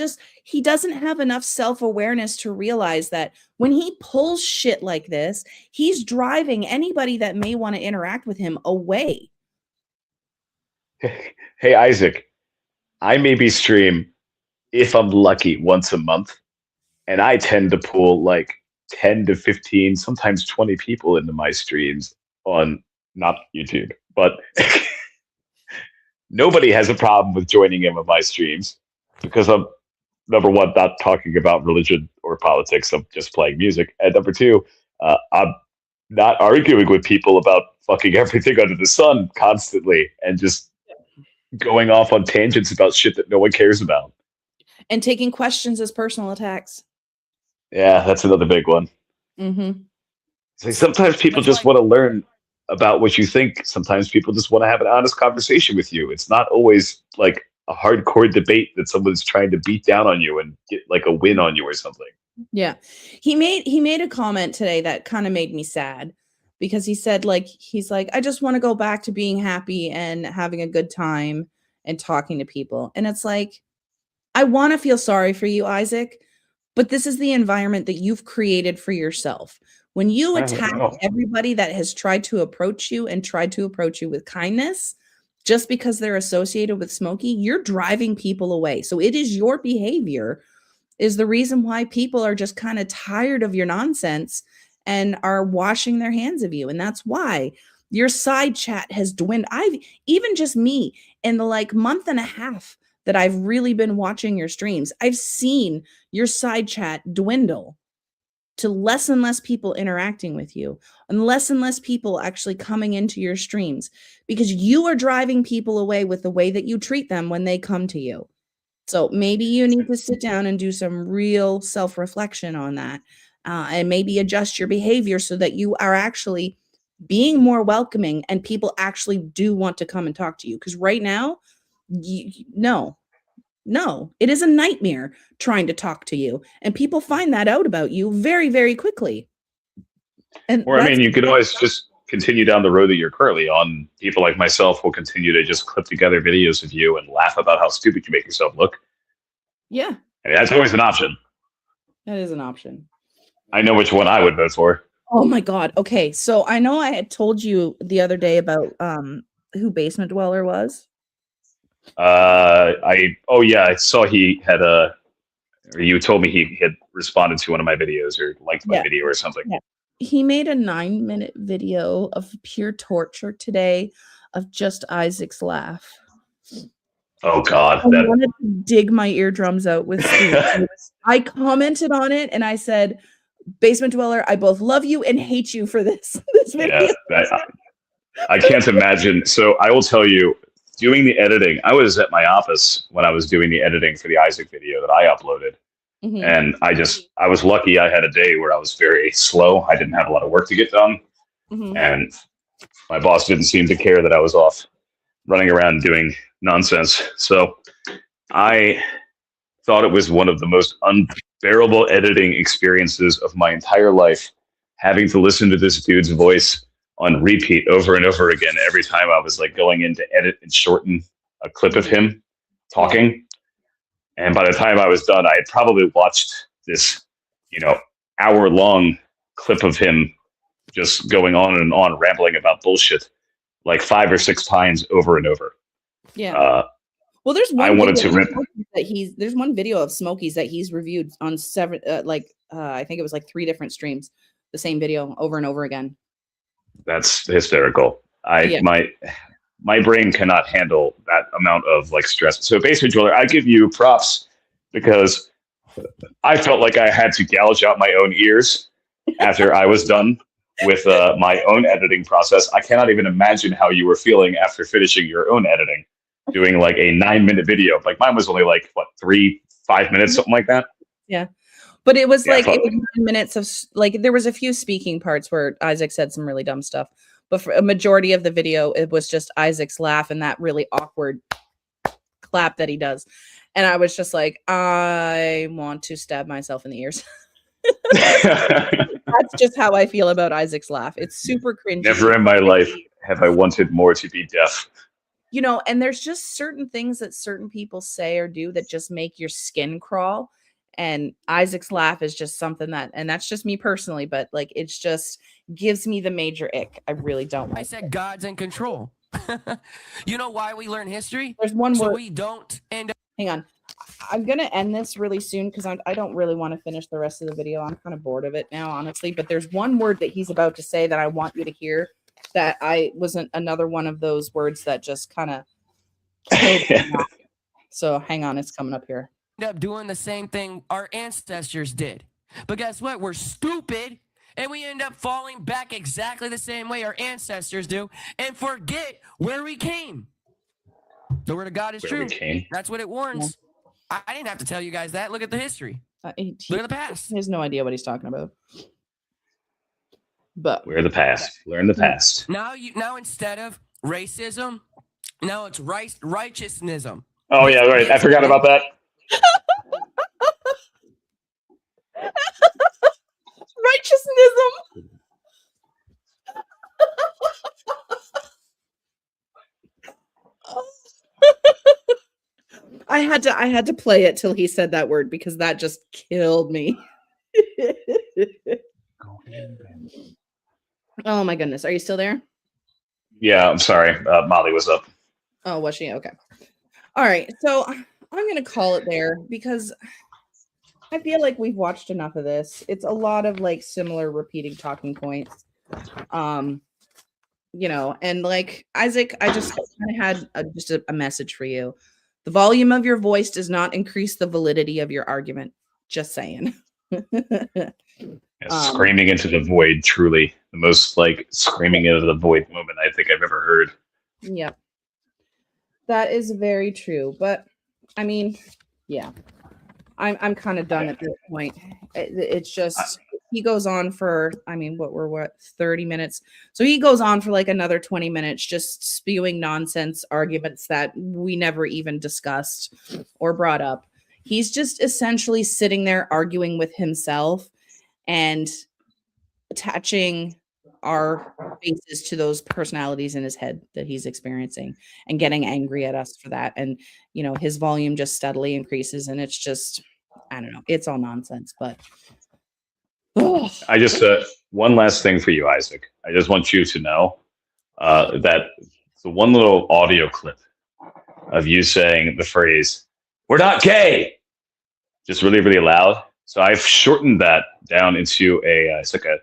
doesn't have enough self-awareness to realize that when he pulls shit like this, he's driving anybody that may want to interact with him away. Hey, Isaac, I maybe stream, if I'm lucky, once a month, and I tend to pull like 10 to 15, sometimes 20 people into my streams on not YouTube, but nobody has a problem with joining in with my streams because I'm, number one, not talking about religion or politics. I'm just playing music. And number two, I'm not arguing with people about fucking everything under the sun constantly and just going off on tangents about shit that no one cares about. And taking questions as personal attacks. Yeah, that's another big one. Mm-hmm. It's like sometimes people just want to learn about what you think. Sometimes people just want to have an honest conversation with you. It's not always like a hardcore debate that someone's trying to beat down on you and get like a win on you or something. Yeah. He made a comment today that kind of made me sad because he said he's like, I just want to go back to being happy and having a good time and talking to people. And it's like, I want to feel sorry for you, Isaac, but this is the environment that you've created for yourself. When you attack everybody that has tried to approach you and tried to approach you with kindness, just because they're associated with Smokey, you're driving people away. So it is your behavior is the reason why people are just kind of tired of your nonsense and are washing their hands of you. And that's why your side chat has dwindled. Even just me in the month and a half that I've really been watching your streams, I've seen your side chat dwindle to less and less people interacting with you and less people actually coming into your streams because you are driving people away with the way that you treat them when they come to you. So maybe you need to sit down and do some real self-reflection on that and maybe adjust your behavior so that you are actually being more welcoming and people actually do want to come and talk to you. Because right now, no, it is a nightmare trying to talk to you. And people find that out about you very, very quickly. Or, I mean, you could always just continue down the road that you're currently on. People like myself will continue to just clip together videos of you and laugh about how stupid you make yourself look. Yeah. I mean, that's always an option. That is an option. I know which one I would vote for. Oh my God. Okay. So I know I had told you the other day about who Basement Dweller was. I saw he had or you told me he had responded to one of my videos or liked my video or something. Yeah. He made a 9-minute video of pure torture today of just Isaac's laugh. Oh God. I wanted to dig my eardrums out with I commented on it and I said, Basement Dweller, I both love you and hate you for this video. Yeah, I can't imagine. So I will tell you, doing the editing, I was at my office when I was doing the editing for the Isaac video that I uploaded. Mm-hmm. And I was lucky I had a day where I was very slow. I didn't have a lot of work to get done. Mm-hmm. And my boss didn't seem to care that I was off running around doing nonsense. So I thought it was one of the most unbearable editing experiences of my entire life, having to listen to this dude's voice on repeat over and over again every time I was going in to edit and shorten a clip of him talking. And by the time I was done, I had probably watched this, hour-long clip of him just going on and on, rambling about bullshit, 5 or 6 times over and over. Yeah. Well, there's one. I wanted to rip there's one video of Smokey's that he's reviewed on 7, I think it was 3 different streams, the same video over and over again. That's hysterical. My brain cannot handle that amount of stress. So basically, I give you props because I felt like I had to gouge out my own ears after I was done with my own editing process. I cannot even imagine how you were feeling after finishing your own editing, doing a 9-minute video. Mine was only 3-5 minutes, something like that. Yeah. But it was it was 9 minutes of there was a few speaking parts where Isaac said some really dumb stuff. But for a majority of the video, it was just Isaac's laugh and that really awkward clap that he does. And I was just I want to stab myself in the ears. That's just how I feel about Isaac's laugh. It's super cringy. Never in my life have I wanted more to be deaf. And there's just certain things that certain people say or do that just make your skin crawl. And Isaac's laugh is just something and that's just me personally, but it's just gives me the major ick. I really don't like I said God's in control. You know why we learn history? There's one so word. We don't end up. Hang on. I'm going to end this really soon because I don't really want to finish the rest of the video. I'm kind of bored of it now, honestly. But there's one word that he's about to say that I want you to hear that I wasn't another one of those words that just kind of killed me. So hang on. It's coming up here. End up doing the same thing our ancestors did. But guess what? We're stupid. And we end up falling back exactly the same way our ancestors do and forget where we came. The word of God is true. That's what it warns. Yeah. I didn't have to tell you guys that. Look at the history. Look at the past. He has no idea what he's talking about. But we're the past. Learn the past. Now instead of racism, now it's righteousnism. Oh yeah, right. I forgot about that. I had to play it till he said that word because that just killed me. Oh my goodness. Are you still there? Yeah, I'm sorry. Molly was up. Oh, was she? Okay. All right. So I'm going to call it there because I feel like we've watched enough of this. It's a lot of like similar repeating talking points. You know, and like Isaac, I just kind of had a message for you. The volume of your voice does not increase the validity of your argument. Just saying. Screaming into the void, truly the most like screaming into the void moment I think I've ever heard. Yeah, that is very true. But I mean, yeah, I'm kind of done at this point. It's just he goes on for, I mean, what 30 minutes. So he goes on for like another 20 minutes, just spewing nonsense arguments that we never even discussed or brought up. He's just essentially sitting there arguing with himself and attaching our faces to those personalities in his head that he's experiencing and getting angry at us for that. And, you know, his volume just steadily increases and it's just, I don't know, it's all nonsense, but. I just, one last thing for you, Isaac. I just want you to know that the one little audio clip of you saying the phrase, "We're not gay," just really, really loud. So I've shortened that down into it's like a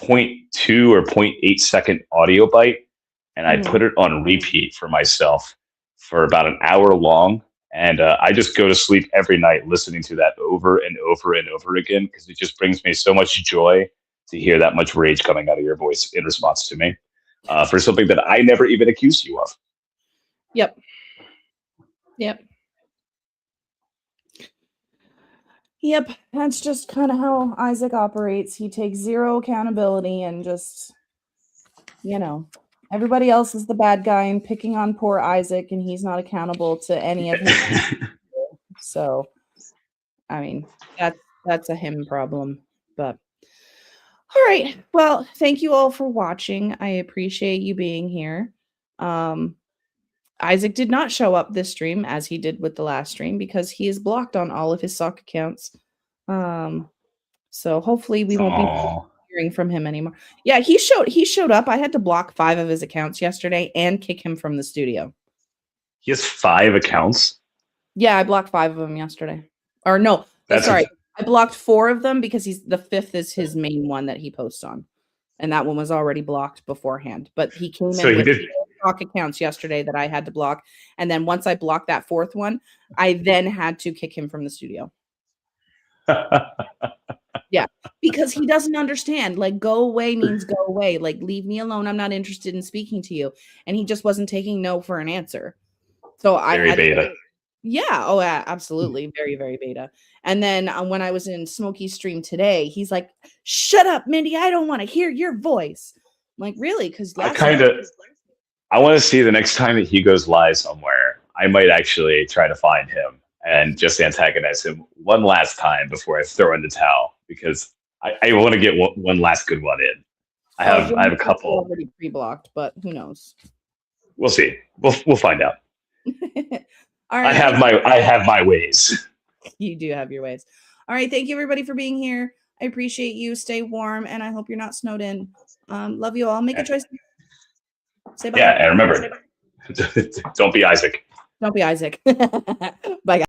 0.2 or 0.8 second audio bite. And I put it on repeat for myself for about an hour long. And I just go to sleep every night listening to that over and over and over again because it just brings me so much joy to hear that much rage coming out of your voice in response to me for something that I never even accused you of. Yep. That's just kind of how Isaac operates. He takes zero accountability and just, you know, everybody else is the bad guy and picking on poor Isaac, and he's not accountable to any of his. So, I mean, that's a him problem. But all right. Well, thank you all for watching. I appreciate you being here. Isaac did not show up this stream as he did with the last stream because he is blocked on all of his sock accounts. So hopefully we won't be hearing from him anymore. Yeah, he showed up. I had to block 5 of his accounts yesterday and kick him from the studio. He has 5 accounts? Yeah, I blocked 5 of them yesterday. Or no, sorry. I blocked 4 of them because the 5th is his main one that he posts on. And that one was already blocked beforehand. But he came in with stock accounts yesterday that I had to block. And then once I blocked that 4th one, I then had to kick him from the studio. Yeah, because he doesn't understand. Like, go away means go away. Like, leave me alone. I'm not interested in speaking to you. And he just wasn't taking no for an answer. So I had beta. Yeah. Oh, absolutely. Very, very beta. And then when I was in Smokey's stream today, he's like, "Shut up, Mindy. I don't want to hear your voice." I'm like, really? Because I want to see the next time that he goes live somewhere. I might actually try to find him and just antagonize him one last time before I throw in the towel, because I want to get one last good one in. I have a couple already pre-blocked, but who knows? We'll see. We'll find out. All right. I have my ways. You do have your ways. All right. Thank you everybody for being here. I appreciate you. Stay warm, and I hope you're not snowed in. Love you all. Make a choice. Say bye. Yeah, and remember, don't be Isaac. Don't be Isaac. Bye, guys.